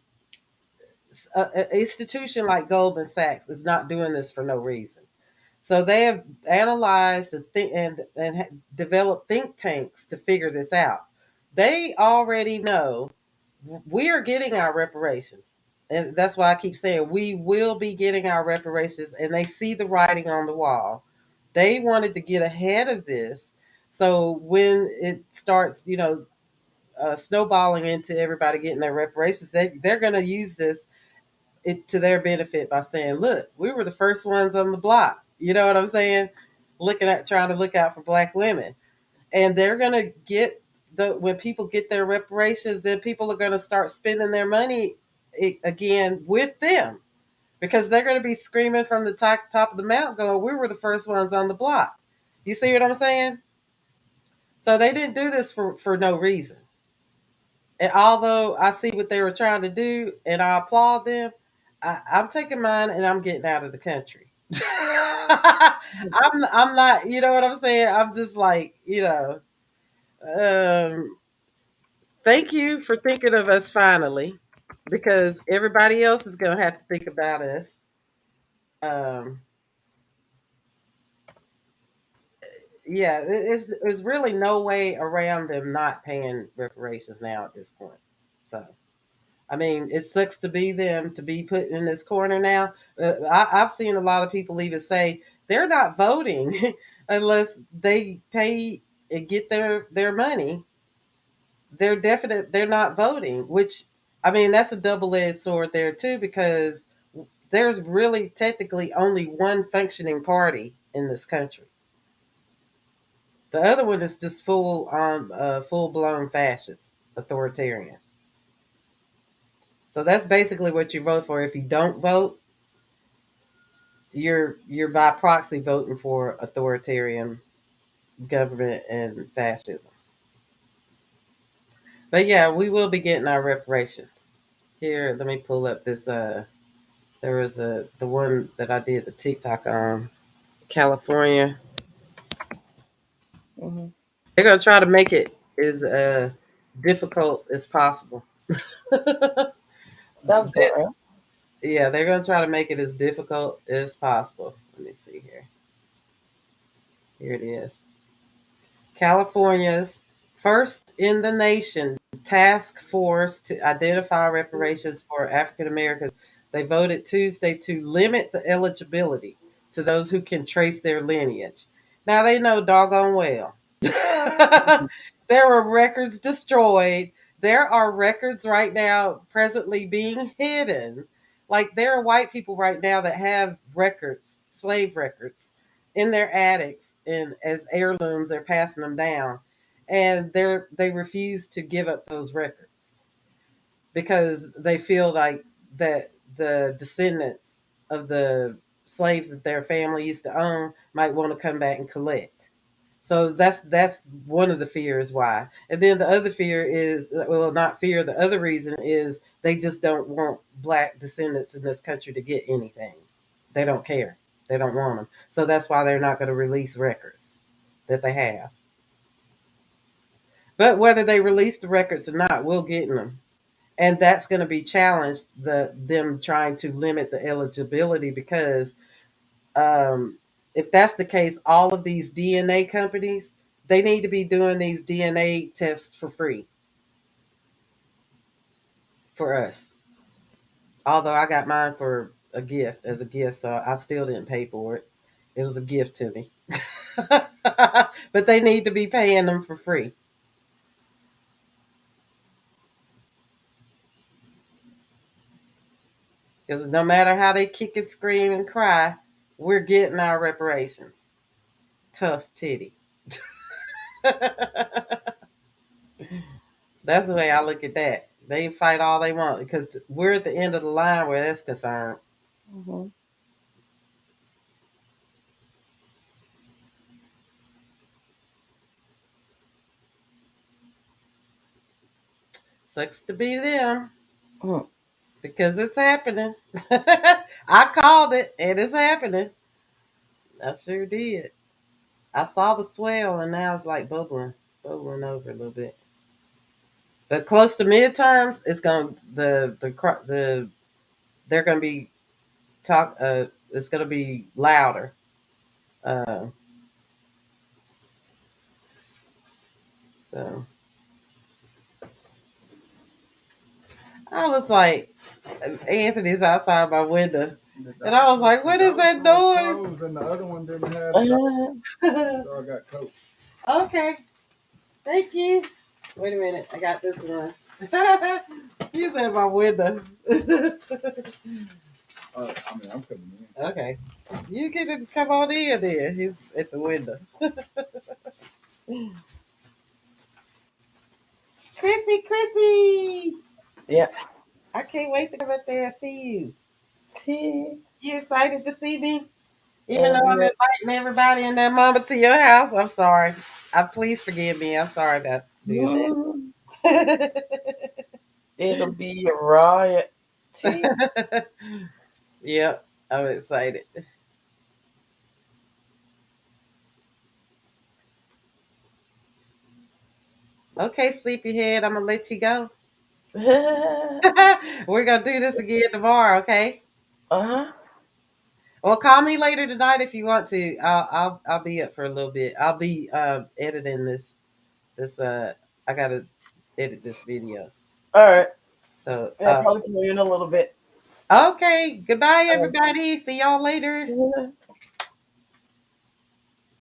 institution like Goldman Sachs is not doing this for no reason. So they have analyzed and developed think tanks to figure this out. They already know we are getting our reparations. And that's why I keep saying we will be getting our reparations, and they see the writing on the wall. They wanted to get ahead of this. So when it starts, snowballing into everybody getting their reparations, they're going to use this to their benefit by saying, "Look, we were the first ones on the block." You know what I'm saying? Trying to look out for black women, and they're gonna get when people get their reparations, then people are gonna start spending their money again with them because they're gonna be screaming from the top of the mountain, going, "We were the first ones on the block." You see what I'm saying? So they didn't do this for no reason. And although I see what they were trying to do and I applaud them, I'm taking mine and I'm getting out of the country. I'm not, you know what I'm saying? I'm just like, um, thank you for thinking of us finally, because everybody else is gonna have to think about us. Um, yeah, there's really no way around them not paying reparations now at this point. So. I mean, it sucks to be them to be put in this corner now. I've seen a lot of people even say they're not voting unless they pay and get their money. They're not voting, which I mean that's a double-edged sword there too, because there's really technically only one functioning party in this country. The other one is just full blown fascist, authoritarian. So that's basically what you vote for. If you don't vote, you're by proxy voting for authoritarian government and fascism. But yeah, we will be getting our reparations. Here, let me pull up this there was the one that I did the TikTok on California. Mhm. They're gonna try to make it as difficult as possible. Sounds about right. Yeah, they're gonna try to make it as difficult as possible. Let me see here. Here it is. California's first in the nation task force to identify reparations for African Americans. They voted Tuesday to limit the eligibility to those who can trace their lineage. Now they know doggone well. There were records destroyed. There are records right now presently being hidden. Like there are white people right now that have records, slave records, in their attics, and as heirlooms they're passing them down, and they refuse to give up those records because they feel like that the descendants of the slaves that their family used to own might want to come back and collect. So that's one of the fears why. And then the other fear is, well, not fear, the other reason is they just don't want black descendants in this country to get anything. They don't care. They don't want them. So that's why they're not going to release records that they have. But whether they release the records or not, we'll get them. And that's going to be challenged, them trying to limit the eligibility, because um, if that's the case, all of these DNA companies, they need to be doing these DNA tests for free for us. Although I got mine for as a gift, so I still didn't pay for it. It was a gift to me. But they need to be paying them for free. Because no matter how they kick and scream and cry, we're getting our reparations. Tough titty. That's the way I look at that. They fight all they want because we're at the end of the line where that's concerned. Mhm. Sucks to be them Mm. because it's happening. I called it and it's happening. I sure did. I saw the swell and now it's like bubbling over a little bit. But close to midterms, it's gonna the they're gonna be talk. It's gonna be louder. Uh, so I was like, Anthony's outside my window, and I was like, "What is that noise?" And the other one didn't have. So I got Coke. Okay, thank you. Wait a minute, I got this one. He's at my window. I'm coming in. Okay, you can come on in there. He's at the window. Chrissy. Yeah. I can't wait to come up there and see you. See. You excited to see me? Even though I'm inviting everybody and their mama to your house, I'm sorry. Please forgive me. I'm sorry about doing that. It'll be a riot. See? Yep, I'm excited. Okay, sleepyhead, I'm gonna let you go. We're gonna do this again tomorrow, okay? Uh-huh. Well, call me later tonight if you want to. I'll be up for a little bit. I'll be editing this I gotta edit this video. All right. So I'll probably call you in a little bit. okay, goodbye everybody. See y'all later.